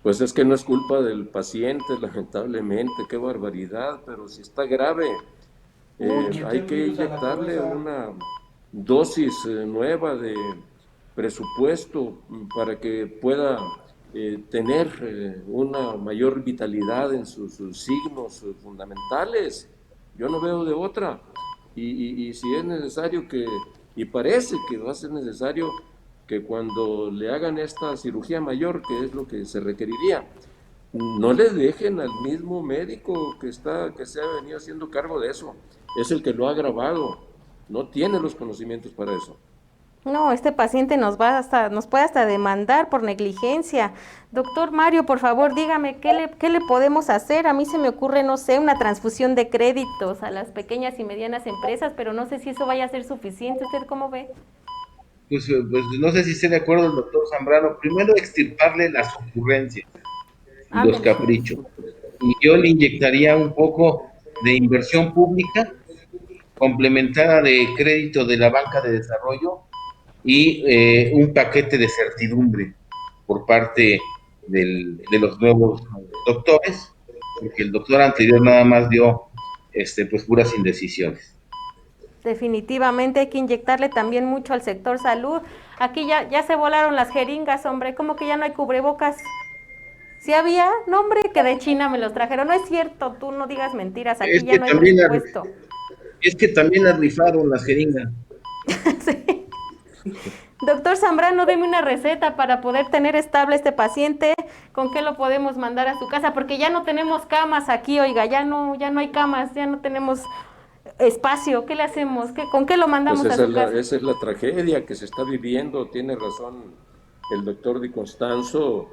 Pues es que no es culpa del paciente, lamentablemente, qué barbaridad, pero si está grave, hay que inyectarle una dosis nueva de presupuesto para que pueda tener una mayor vitalidad en sus signos fundamentales. Yo no veo de otra. Y si es necesario y parece que va a ser necesario que cuando le hagan esta cirugía mayor, que es lo que se requeriría, no le dejen al mismo médico que se ha venido haciendo cargo de eso. Es el que lo ha agravado, no tiene los conocimientos para eso. No, este paciente nos puede hasta demandar por negligencia. Doctor Mario, por favor, dígame, ¿qué le podemos hacer? A mí se me ocurre, no sé, una transfusión de créditos a las pequeñas y medianas empresas, pero no sé si eso vaya a ser suficiente. ¿Usted cómo ve? Pues no sé si esté de acuerdo el doctor Zambrano. Primero, extirparle las ocurrencias y los caprichos. Y yo le inyectaría un poco de inversión pública, complementada de crédito de la banca de desarrollo, y un paquete de certidumbre por parte de los nuevos doctores, porque el doctor anterior nada más dio pues puras indecisiones. Definitivamente hay que inyectarle también mucho al sector salud. Aquí ya se volaron las jeringas, hombre, ¿cómo que ya no hay cubrebocas? ¿Sí había? No, hombre, que de China me los trajeron. No es cierto, tú no digas mentiras, aquí Es ya que no hay también, presupuesto. es que también las rifaron las jeringas. Sí. Doctor Zambrano, deme una receta para poder tener estable este paciente. ¿Con qué lo podemos mandar a su casa? Porque ya no tenemos camas aquí, oiga, ya no hay camas, ya no tenemos espacio. ¿Qué le hacemos? ¿Con qué lo Pues mandamos a su casa? esa es la tragedia que se está viviendo, tiene razón el doctor Di Constanzo,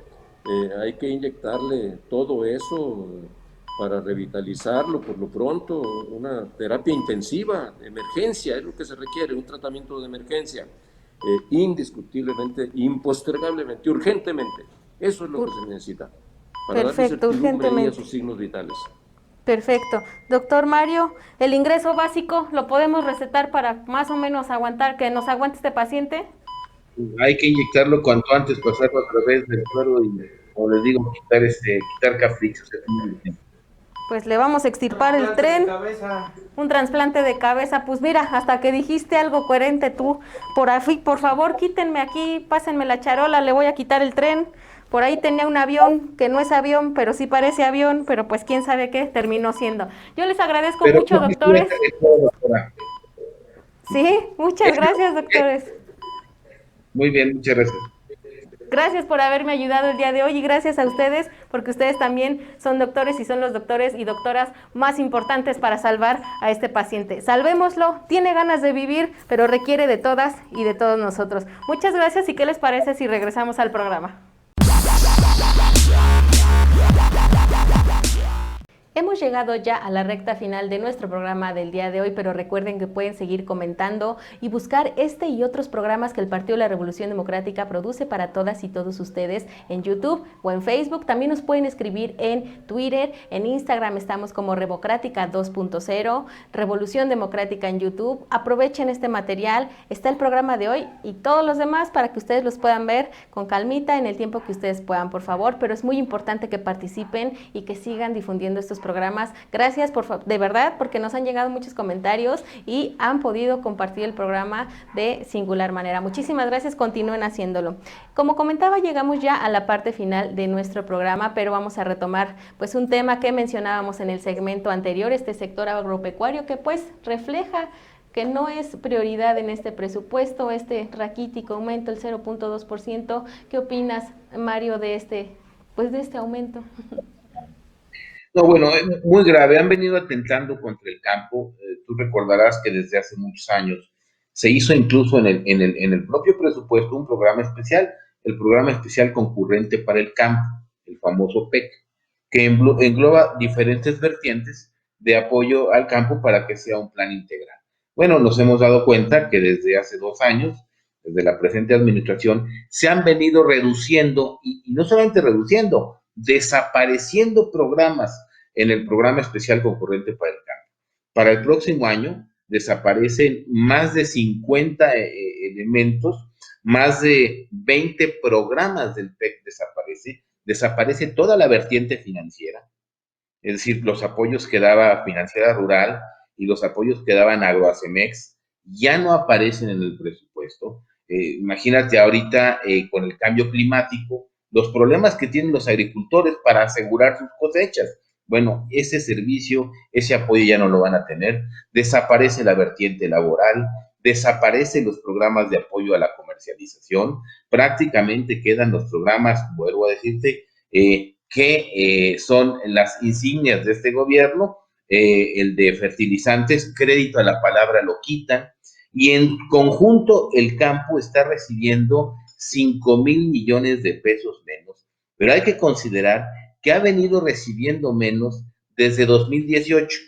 hay que inyectarle todo eso para revitalizarlo por lo pronto, una terapia intensiva, de emergencia, es lo que se requiere, un tratamiento de emergencia, indiscutiblemente, impostergablemente, urgentemente, eso es lo que se necesita, para darle Perfecto, certidumbre ahí a urgentemente. sus signos vitales. Perfecto. Doctor Mario, el ingreso básico lo podemos recetar para más o menos aguantar, que nos aguante este paciente. Hay que inyectarlo cuanto antes, pasarlo a través del suero y, como les digo, quitar caprichos. Es muy urgente. Pues le vamos a extirpar el tren. Un trasplante de cabeza. Pues mira, hasta que dijiste algo coherente tú. Por favor, quítenme aquí, pásenme la charola, le voy a quitar el tren. Por ahí tenía un avión, que no es avión, pero sí parece avión, pero pues quién sabe qué terminó siendo. Yo les agradezco Pero mucho, doctores. es todo, doctora. Sí, muchas Es lo gracias, que es. doctores. Muy bien, muchas gracias. Gracias por haberme ayudado el día de hoy y gracias a ustedes porque ustedes también son doctores y son los doctores y doctoras más importantes para salvar a este paciente. Salvémoslo, tiene ganas de vivir, pero requiere de todas y de todos nosotros. Muchas gracias y ¿qué les parece si regresamos al programa? Hemos llegado ya a la recta final de nuestro programa del día de hoy, pero recuerden que pueden seguir comentando y buscar este y otros programas que el Partido de la Revolución Democrática produce para todas y todos ustedes en YouTube o en Facebook. También nos pueden escribir en Twitter, en Instagram estamos como Revocrática 2.0, Revolución Democrática en YouTube. Aprovechen este material, está el programa de hoy y todos los demás para que ustedes los puedan ver con calmita en el tiempo que ustedes puedan, por favor, pero es muy importante que participen y que sigan difundiendo estos programas. Gracias de verdad porque nos han llegado muchos comentarios y han podido compartir el programa de singular manera. Muchísimas gracias, continúen haciéndolo. Como comentaba, llegamos ya a la parte final de nuestro programa, pero vamos a retomar pues un tema que mencionábamos en el segmento anterior, este sector agropecuario que pues refleja que no es prioridad en este presupuesto, este raquítico aumento, el 0.2%. ¿Qué opinas, Mario, de este aumento? No, bueno, es muy grave. Han venido atentando contra el campo. Tú recordarás que desde hace muchos años se hizo incluso en el propio presupuesto un programa especial, el Programa Especial Concurrente para el Campo, el famoso PEC, que engloba diferentes vertientes de apoyo al campo para que sea un plan integral. Bueno, nos hemos dado cuenta que desde hace 2 años, desde la presente administración, se han venido reduciendo, y no solamente reduciendo, desapareciendo programas en el Programa Especial Concurrente para el Campo. Para el próximo año desaparecen más de 50 elementos, más de 20 programas del PEC desaparece toda la vertiente financiera, es decir, los apoyos que daba Financiera Rural y los apoyos que daban Agroacemex ya no aparecen en el presupuesto. Imagínate ahorita con el cambio climático, los problemas que tienen los agricultores para asegurar sus cosechas. Bueno, ese servicio, ese apoyo ya no lo van a tener. Desaparece la vertiente laboral, desaparecen los programas de apoyo a la comercialización, prácticamente quedan los programas, vuelvo a decirte, que son las insignias de este gobierno, el de fertilizantes, crédito a la palabra lo quitan, y en conjunto el campo está recibiendo 5,000 millones de pesos menos. Pero hay que considerar que ha venido recibiendo menos desde 2018,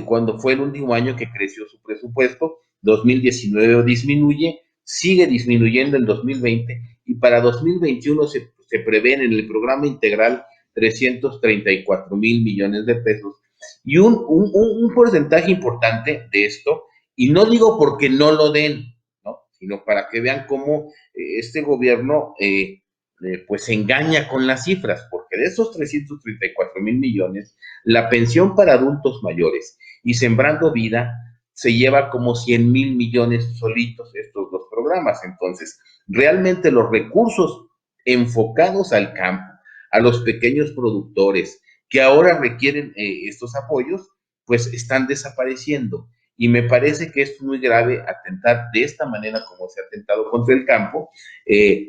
cuando fue el último año que creció su presupuesto. 2019 disminuye, sigue disminuyendo en 2020 y para 2021 se prevén en el programa integral 334,000 millones de pesos y un porcentaje importante de esto, y no digo porque no lo den, ¿no? Sino para que vean cómo este gobierno pues engaña con las cifras, porque de esos 334,000 millones, la pensión para adultos mayores y Sembrando Vida se lleva como 100,000 millones solitos estos dos programas. Entonces, realmente los recursos enfocados al campo, a los pequeños productores que ahora requieren estos apoyos, pues están desapareciendo. Y me parece que es muy grave atentar de esta manera como se ha atentado contra el campo,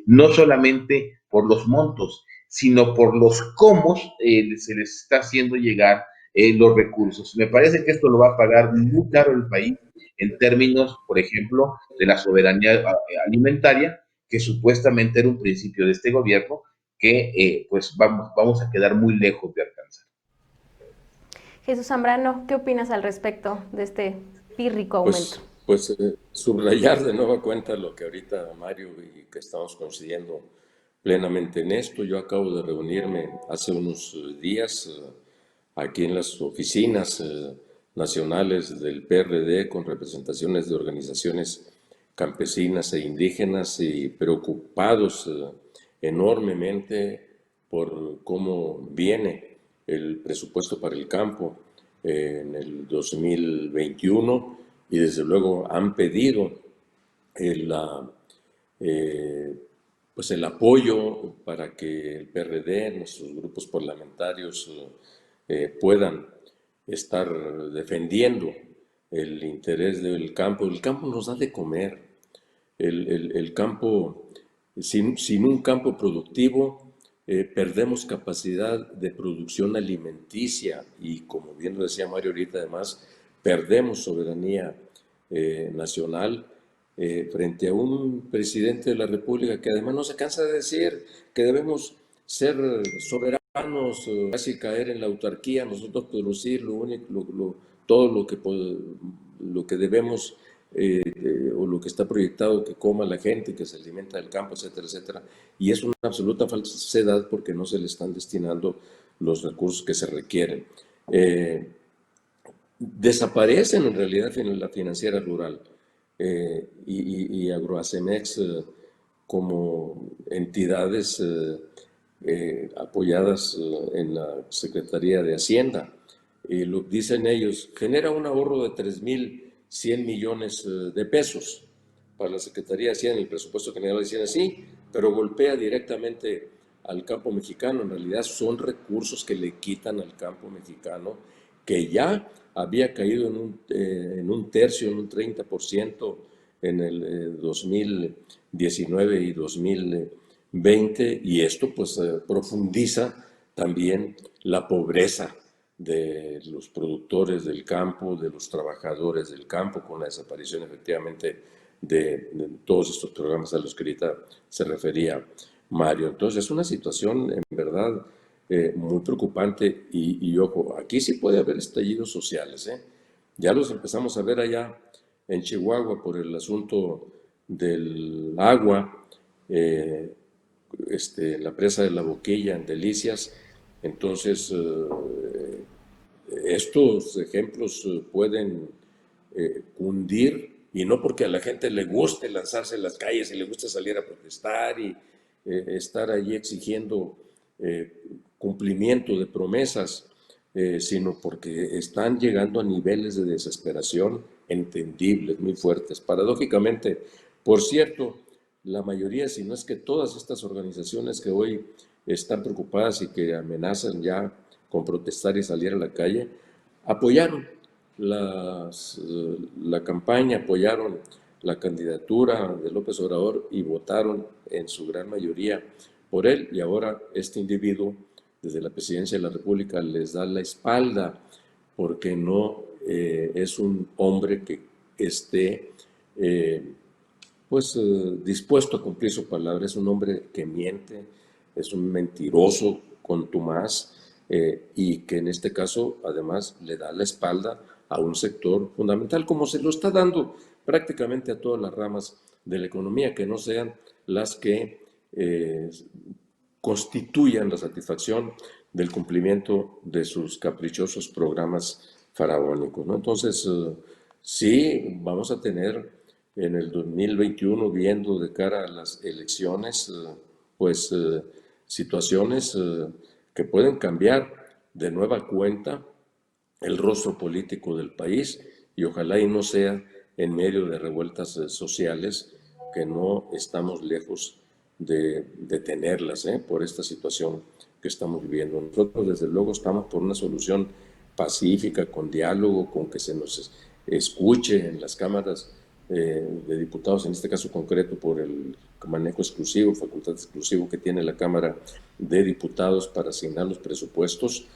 no solamente por los montos, sino por los cómo se les está haciendo llegar los recursos. Me parece que esto lo va a pagar muy caro el país en términos, por ejemplo, de la soberanía alimentaria, que supuestamente era un principio de este gobierno, que pues vamos a quedar muy lejos de alcanzar. Jesús Zambrano, ¿qué opinas al respecto de este pírrico aumento? Subrayar de nueva cuenta lo que ahorita Mario y que estamos coincidiendo plenamente en esto. Yo acabo de reunirme hace unos días aquí en las oficinas nacionales del PRD con representaciones de organizaciones campesinas e indígenas y preocupados enormemente por cómo viene el presupuesto para el campo en el 2021 y desde luego han pedido pues el apoyo para que el PRD, nuestros grupos parlamentarios puedan estar defendiendo el interés del campo. El campo nos da de comer. El campo, sin un campo productivo, perdemos capacidad de producción alimenticia y, como bien lo decía Mario ahorita, además, perdemos soberanía nacional frente a un presidente de la República que además no se cansa de decir que debemos ser soberanos, casi caer en la autarquía, nosotros producir todo lo que debemos o lo que está proyectado que coma la gente, que se alimenta del campo, etcétera, etcétera. Y es una absoluta falsedad porque no se le están destinando los recursos que se requieren. Desaparecen en realidad la financiera rural y Agroacemex como entidades apoyadas en la Secretaría de Hacienda. Lo dicen ellos, genera un ahorro de 3.100 millones de pesos para la Secretaría de Hacienda, el presupuesto general de Hacienda, sí, pero golpea directamente al campo mexicano. En realidad son recursos que le quitan al campo mexicano, que ya había caído en un tercio, en un 30% en el 2019 y 2020, y esto pues profundiza también la pobreza de los productores del campo, de los trabajadores del campo, con la desaparición efectivamente de todos estos programas a los que ahorita se refería Mario. Entonces es una situación en verdad muy preocupante y ojo, aquí sí puede haber estallidos sociales, ¿eh? Ya los empezamos a ver allá en Chihuahua por el asunto del agua, la presa de la Boquilla en Delicias. Entonces, estos ejemplos pueden cundir, y no porque a la gente le guste lanzarse en las calles y le guste salir a protestar y estar allí exigiendo cumplimiento de promesas, sino porque están llegando a niveles de desesperación entendibles, muy fuertes. Paradójicamente, por cierto, la mayoría, si no es que todas estas organizaciones que hoy están preocupadas y que amenazan ya con protestar y salir a la calle, apoyaron la campaña, apoyaron la candidatura de López Obrador y votaron en su gran mayoría por él, y ahora este individuo desde la presidencia de la República les da la espalda porque no es un hombre que esté dispuesto a cumplir su palabra. Es un hombre que miente, es un mentiroso contumaz y que en este caso además le da la espalda a un sector fundamental, como se lo está dando prácticamente a todas las ramas de la economía, que no sean las que constituyan la satisfacción del cumplimiento de sus caprichosos programas faraónicos, ¿no? Entonces, sí, vamos a tener en el 2021, viendo de cara a las elecciones, situaciones que pueden cambiar de nueva cuenta el rostro político del país, y ojalá y no sea en medio de revueltas sociales, que no estamos lejos de tenerlas por esta situación que estamos viviendo. Nosotros, desde luego, estamos por una solución pacífica, con diálogo, con que se nos escuche en las cámaras de diputados, en este caso concreto por el manejo exclusivo, facultad exclusivo que tiene la Cámara de Diputados para asignar los presupuestos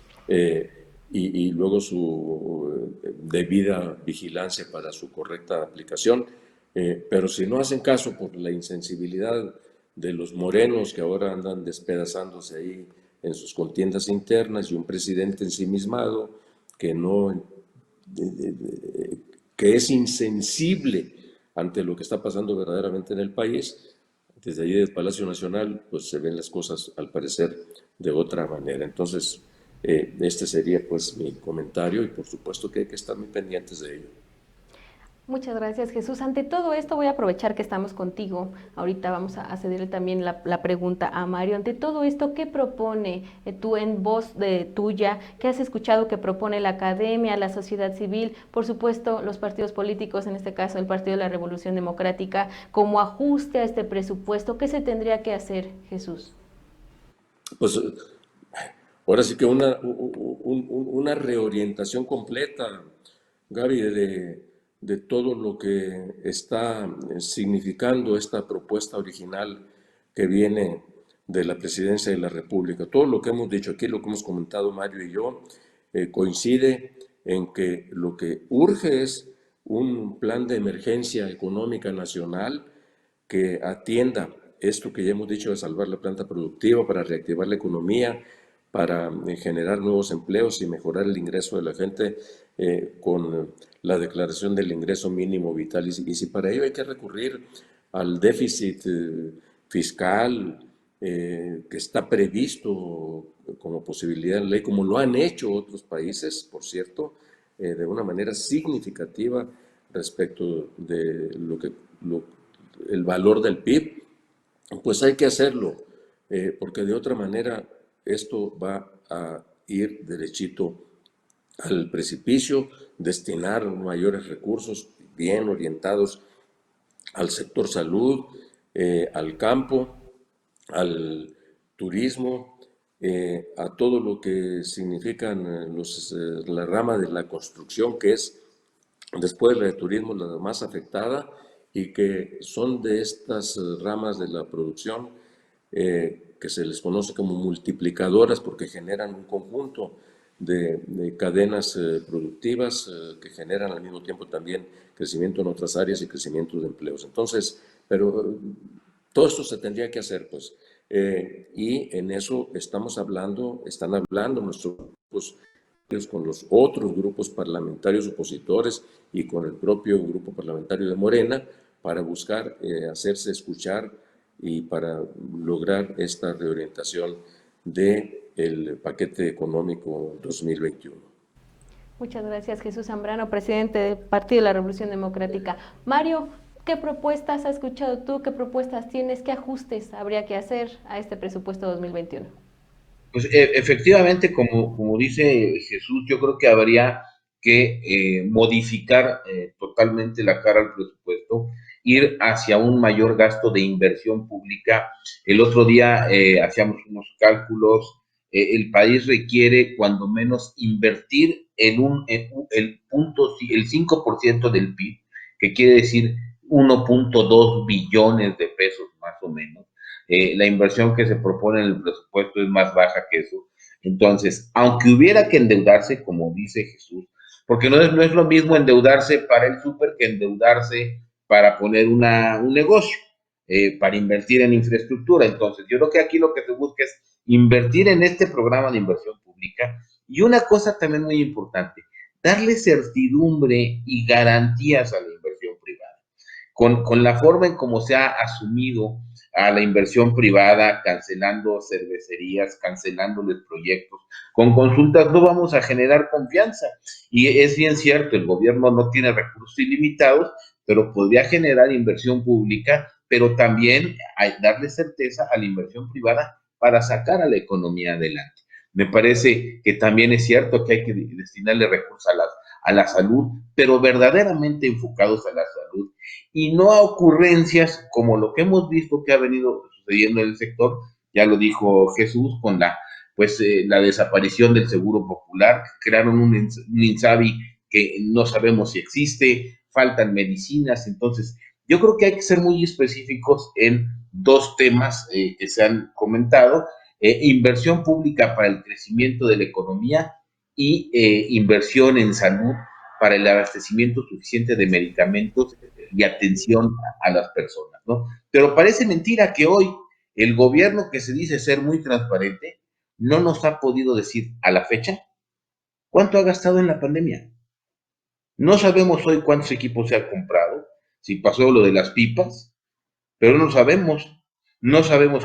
y luego su debida vigilancia para su correcta aplicación. Pero si no hacen caso por la insensibilidad de los morenos que ahora andan despedazándose ahí en sus contiendas internas y un presidente ensimismado que no, que es insensible ante lo que está pasando verdaderamente en el país, desde allí del Palacio Nacional, pues se ven las cosas al parecer de otra manera. Entonces, este sería pues mi comentario y por supuesto que hay que estar muy pendientes de ello. Muchas gracias, Jesús. Ante todo esto voy a aprovechar que estamos contigo. Ahorita vamos a cederle también la pregunta a Mario. Ante todo esto, ¿qué propone tú en voz tuya? ¿Qué has escuchado que propone la academia, la sociedad civil? Por supuesto, los partidos políticos, en este caso el Partido de la Revolución Democrática, como ajuste a este presupuesto. ¿Qué se tendría que hacer, Jesús? Pues ahora sí que una reorientación completa, Gaby, de todo lo que está significando esta propuesta original que viene de la Presidencia de la República. Todo lo que hemos dicho aquí, lo que hemos comentado Mario y yo, coincide en que lo que urge es un plan de emergencia económica nacional que atienda esto que ya hemos dicho de salvar la planta productiva, para reactivar la economía, para generar nuevos empleos y mejorar el ingreso de la gente con la declaración del ingreso mínimo vital. Y si para ello hay que recurrir al déficit fiscal que está previsto como posibilidad en la ley, como lo han hecho otros países, por cierto, de una manera significativa respecto de el valor del PIB, pues hay que hacerlo, porque de otra manera esto va a ir derechito al precipicio, destinar mayores recursos bien orientados al sector salud, al campo, al turismo, a todo lo que significan la rama de la construcción, que es después la de turismo la más afectada, y que son de estas ramas de la producción que se les conoce como multiplicadoras porque generan un conjunto de cadenas productivas que generan al mismo tiempo también crecimiento en otras áreas y crecimiento de empleos. Entonces, pero todo esto se tendría que hacer, pues, y en eso están hablando nuestros grupos con los otros grupos parlamentarios opositores y con el propio grupo parlamentario de Morena para buscar hacerse escuchar y para lograr esta reorientación del paquete económico 2021. Muchas gracias, Jesús Zambrano, presidente del Partido de la Revolución Democrática. Mario, ¿qué propuestas has escuchado tú? ¿Qué propuestas tienes? ¿Qué ajustes habría que hacer a este presupuesto 2021? Pues efectivamente, como dice Jesús, yo creo que habría que modificar totalmente la cara al presupuesto, ir hacia un mayor gasto de inversión pública. El otro día hacíamos unos cálculos, el país requiere cuando menos invertir el 5% del PIB, que quiere decir 1.2 billones de pesos más o menos. La inversión que se propone en el presupuesto es más baja que eso. Entonces, aunque hubiera que endeudarse, como dice Jesús, porque no es lo mismo endeudarse para el súper que endeudarse para poner un negocio, para invertir en infraestructura. Entonces, yo creo que aquí lo que se busca es invertir en este programa de inversión pública. Y una cosa también muy importante, darle certidumbre y garantías a la inversión privada. Con la forma en cómo se ha asumido a la inversión privada, cancelando cervecerías, cancelándoles proyectos, con consultas no vamos a generar confianza. Y es bien cierto, el gobierno no tiene recursos ilimitados, pero podría generar inversión pública, pero también darle certeza a la inversión privada para sacar a la economía adelante. Me parece que también es cierto que hay que destinarle recursos a la salud, pero verdaderamente enfocados a la salud y no a ocurrencias como lo que hemos visto que ha venido sucediendo en el sector, ya lo dijo Jesús, con pues la desaparición del Seguro Popular, crearon un INSABI que no sabemos si existe, faltan medicinas. Entonces yo creo que hay que ser muy específicos en dos temas que se han comentado: inversión pública para el crecimiento de la economía y inversión en salud para el abastecimiento suficiente de medicamentos y atención a las personas, ¿no? Pero parece mentira que hoy el gobierno, que se dice ser muy transparente, no nos ha podido decir a la fecha cuánto ha gastado en la pandemia. No sabemos hoy cuántos equipos se ha comprado, si pasó lo de las pipas, pero no sabemos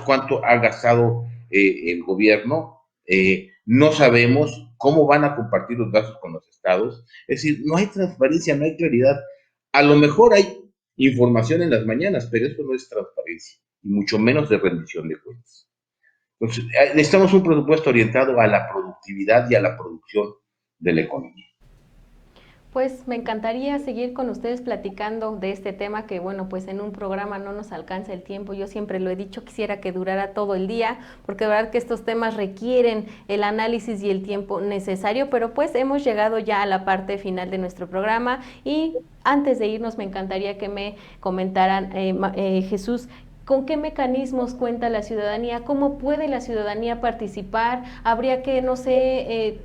cuánto ha gastado el gobierno, no sabemos cómo van a compartir los gastos con los estados. Es decir, no hay transparencia, no hay claridad. A lo mejor hay información en las mañanas, pero eso no es transparencia, y mucho menos de rendición de cuentas. Entonces, necesitamos un presupuesto orientado a la productividad y a la producción de la economía. Pues me encantaría seguir con ustedes platicando de este tema que, bueno, pues en un programa no nos alcanza el tiempo. Yo siempre lo he dicho, quisiera que durara todo el día, porque de verdad que estos temas requieren el análisis y el tiempo necesario, pero pues hemos llegado ya a la parte final de nuestro programa y antes de irnos me encantaría que me comentaran, Jesús, ¿con qué mecanismos cuenta la ciudadanía? ¿Cómo puede la ciudadanía participar? ¿Habría que, no sé,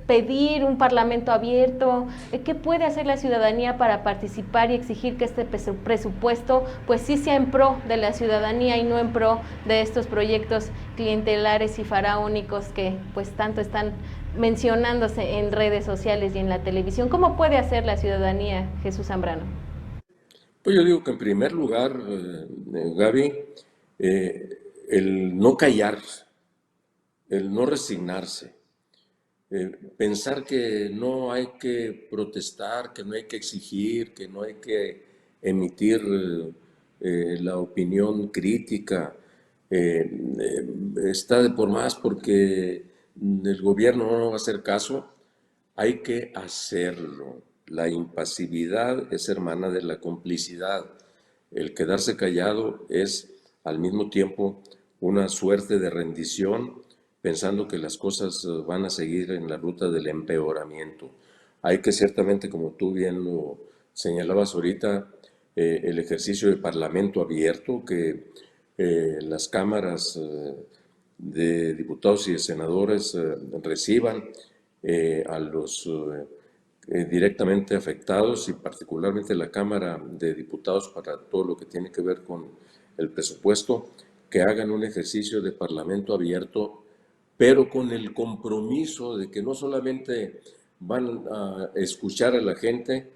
pedir un parlamento abierto? ¿Qué puede hacer la ciudadanía para participar y exigir que este presupuesto pues sí sea en pro de la ciudadanía y no en pro de estos proyectos clientelares y faraónicos que pues tanto están mencionándose en redes sociales y en la televisión? ¿Cómo puede hacer la ciudadanía, Jesús Zambrano? Pues yo digo que en primer lugar, Gaby, el no callarse, el no resignarse, pensar que no hay que protestar, que no hay que exigir, que no hay que emitir la opinión crítica, está de por más porque el gobierno no va a hacer caso. Hay que hacerlo. La impasividad es hermana de la complicidad. El quedarse callado es al mismo tiempo una suerte de rendición, pensando que las cosas van a seguir en la ruta del empeoramiento. Hay que ciertamente, como tú bien lo señalabas ahorita, el ejercicio de parlamento abierto, que las cámaras de diputados y de senadores reciban a los directamente afectados, y particularmente la Cámara de Diputados, para todo lo que tiene que ver con el presupuesto, que hagan un ejercicio de parlamento abierto, pero con el compromiso de que no solamente van a escuchar a la gente,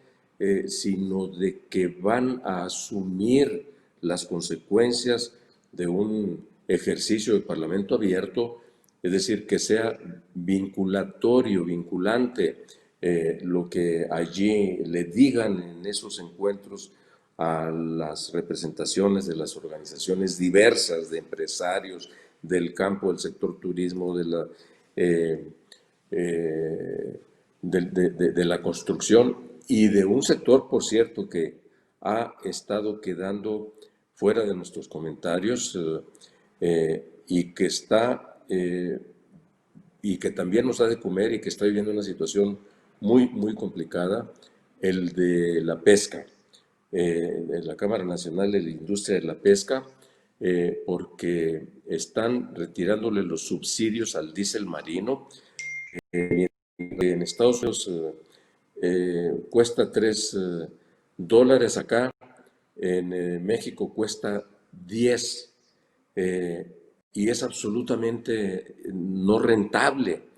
sino de que van a asumir las consecuencias de un ejercicio de parlamento abierto, es decir, que sea vinculatorio, vinculante, lo que allí le digan en esos encuentros a las representaciones de las organizaciones diversas, de empresarios, del campo, del sector turismo, de la construcción y de un sector, por cierto, que ha estado quedando fuera de nuestros comentarios y que está y que también nos ha de comer y que está viviendo una situación muy, muy complicada, el de la pesca, de la Cámara Nacional de la Industria de la Pesca, porque están retirándole los subsidios al diésel marino. En Estados Unidos cuesta $3, acá en México cuesta 10, y es absolutamente no rentable,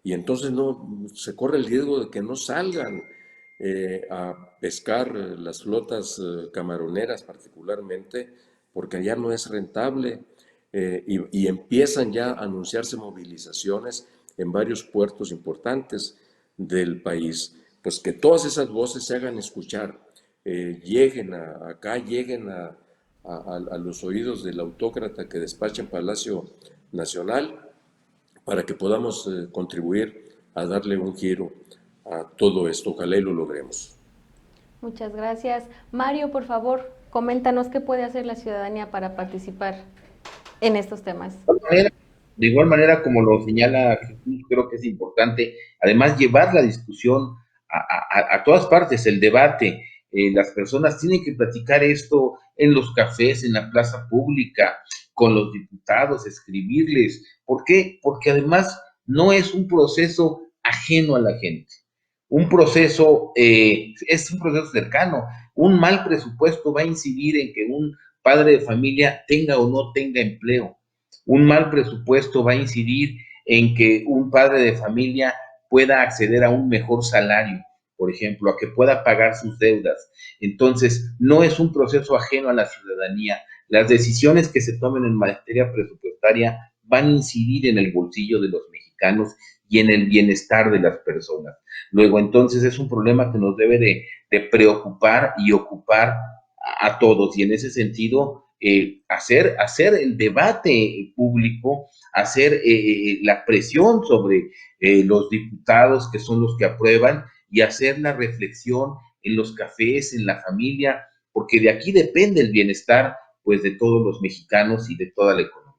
y entonces no se corre el riesgo de que no salgan a pescar las flotas camaroneras particularmente, porque ya no es rentable, y empiezan ya a anunciarse movilizaciones en varios puertos importantes del país. Pues que todas esas voces se hagan escuchar, lleguen acá, lleguen a los oídos del autócrata que despacha en Palacio Nacional, para que podamos contribuir a darle un giro a todo esto. Ojalá y lo logremos. Muchas gracias. Mario, por favor, coméntanos qué puede hacer la ciudadanía para participar en estos temas. De igual manera, como lo señala Jesús, creo que es importante, además, llevar la discusión a todas partes, el debate. Las personas tienen que platicar esto en los cafés, en la plaza pública, con los diputados, escribirles. ¿Por qué? Porque además no es un proceso ajeno a la gente. Es un proceso cercano. Un mal presupuesto va a incidir en que un padre de familia tenga o no tenga empleo. Un mal presupuesto va a incidir en que un padre de familia pueda acceder a un mejor salario, por ejemplo, a que pueda pagar sus deudas. Entonces, no es un proceso ajeno a la ciudadanía. Las decisiones que se tomen en materia presupuestaria van a incidir en el bolsillo de los mexicanos y en el bienestar de las personas. Luego, entonces, es un problema que nos debe de preocupar y ocupar a todos. Y en ese sentido, hacer el debate público, hacer la presión sobre los diputados que son los que aprueban y hacer la reflexión en los cafés, en la familia, porque de aquí depende el bienestar pues de todos los mexicanos y de toda la economía.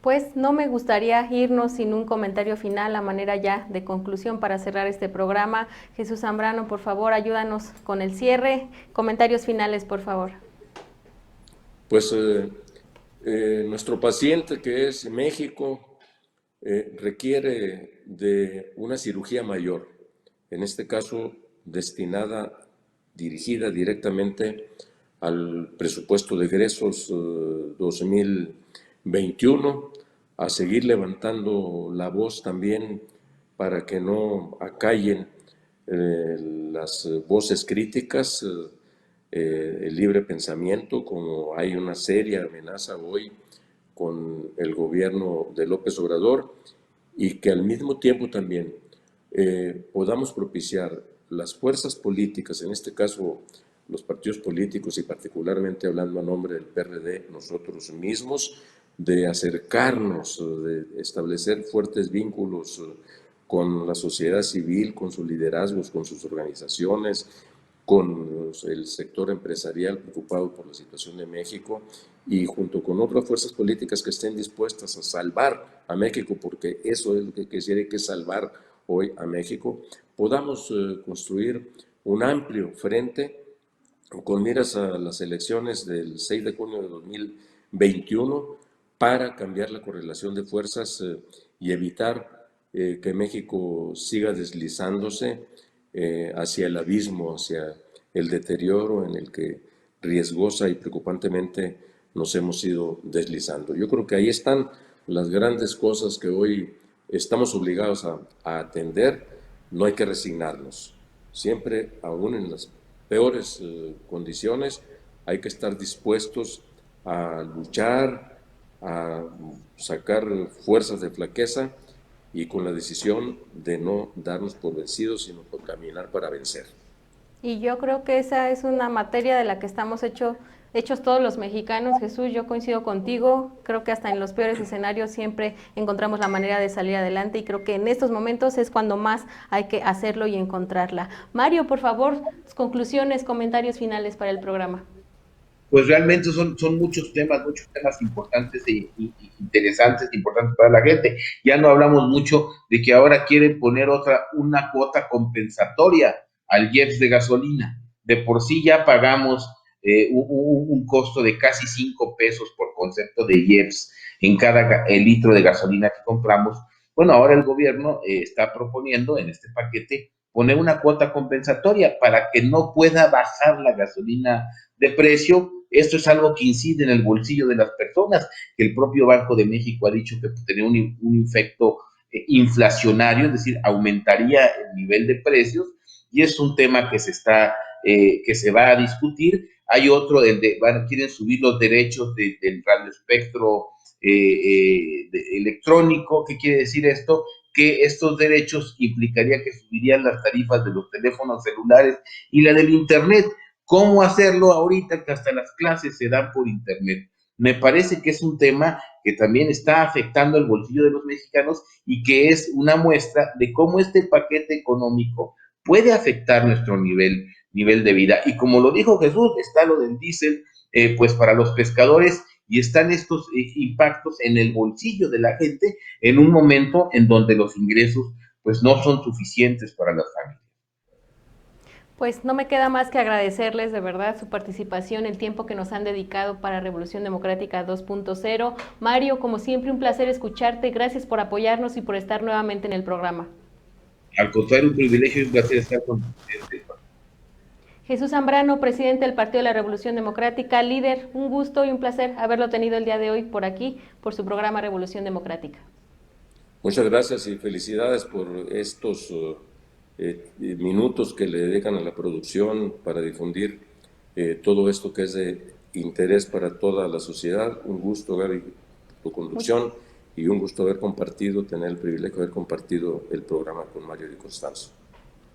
Pues no me gustaría irnos sin un comentario final a manera ya de conclusión para cerrar este programa. Jesús Zambrano, por favor, ayúdanos con el cierre. Comentarios finales, por favor. Pues nuestro paciente, que es México, requiere de una cirugía mayor, en este caso dirigida directamente al presupuesto de egresos 2021, a seguir levantando la voz también para que no acallen las voces críticas, el libre pensamiento, como hay una seria amenaza hoy con el gobierno de López Obrador, y que al mismo tiempo también podamos propiciar las fuerzas políticas, en este caso los partidos políticos y particularmente hablando a nombre del PRD, nosotros mismos, de acercarnos, de establecer fuertes vínculos con la sociedad civil, con sus liderazgos, con sus organizaciones, con el sector empresarial preocupado por la situación de México y junto con otras fuerzas políticas que estén dispuestas a salvar a México, porque eso es lo que quisiera, que salvar hoy a México, podamos construir un amplio frente con miras a las elecciones del 6 de junio de 2021 para cambiar la correlación de fuerzas y evitar que México siga deslizándose hacia el abismo, hacia el deterioro en el que riesgosa y preocupantemente nos hemos ido deslizando. Yo creo que ahí están las grandes cosas que hoy estamos obligados a atender. No hay que resignarnos. Siempre, aún en las peores condiciones, hay que estar dispuestos a luchar, a sacar fuerzas de flaqueza y con la decisión de no darnos por vencidos, sino por caminar para vencer. Y yo creo que esa es una materia de la que estamos hechos todos los mexicanos. Jesús, yo coincido contigo, creo que hasta en los peores escenarios siempre encontramos la manera de salir adelante y creo que en estos momentos es cuando más hay que hacerlo y encontrarla. Mario, por favor, conclusiones, comentarios finales para el programa. Pues realmente son muchos temas importantes e interesantes, importantes para la gente. Ya no hablamos mucho de que ahora quieren poner una cuota compensatoria al IEPS de gasolina. De por sí ya pagamos un costo de casi 5 pesos por concepto de IEPS en cada litro de gasolina que compramos. Bueno, ahora el gobierno está proponiendo en este paquete poner una cuota compensatoria para que no pueda bajar la gasolina de precio. Esto es algo que incide en el bolsillo de las personas, que el propio Banco de México ha dicho que tenía un efecto inflacionario, es decir, aumentaría el nivel de precios, y es un tema que se va a discutir. Hay otro donde quieren subir los derechos del radioespectro electrónico. ¿Qué quiere decir esto? Que estos derechos implicaría que subirían las tarifas de los teléfonos celulares y la del internet. ¿Cómo hacerlo ahorita que hasta las clases se dan por internet? Me parece que es un tema que también está afectando el bolsillo de los mexicanos y que es una muestra de cómo este paquete económico puede afectar nuestro nivel de vida. Y como lo dijo Jesús, está lo del diésel, pues para los pescadores y están estos impactos en el bolsillo de la gente en un momento en donde los ingresos pues no son suficientes para las familias. Pues no me queda más que agradecerles de verdad su participación, el tiempo que nos han dedicado para Revolución Democrática 2.0. Mario, como siempre, un placer escucharte. Gracias por apoyarnos y por estar nuevamente en el programa. Al contrario, un privilegio y un placer estar con ustedes. Jesús Zambrano, presidente del Partido de la Revolución Democrática, líder, un gusto y un placer haberlo tenido el día de hoy por aquí, por su programa Revolución Democrática. Muchas gracias y felicidades por estos minutos que le dedican a la producción para difundir todo esto que es de interés para toda la sociedad. Un gusto, Gaby, tu conducción y un gusto haber compartido, tener el privilegio de haber compartido el programa con Mario y Constanzo.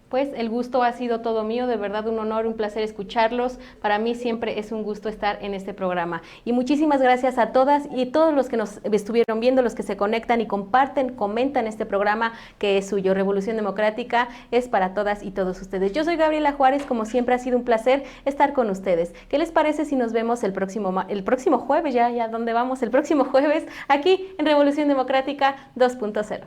Pues el gusto ha sido todo mío, de verdad un honor, un placer escucharlos. Para mí siempre es un gusto estar en este programa. Y muchísimas gracias a todas y todos los que nos estuvieron viendo, los que se conectan y comparten, comentan este programa que es suyo. Revolución Democrática es para todas y todos ustedes. Yo soy Gabriela Juárez, como siempre ha sido un placer estar con ustedes. ¿Qué les parece si nos vemos el próximo jueves, ya dónde vamos, el próximo jueves, aquí en Revolución Democrática 2.0?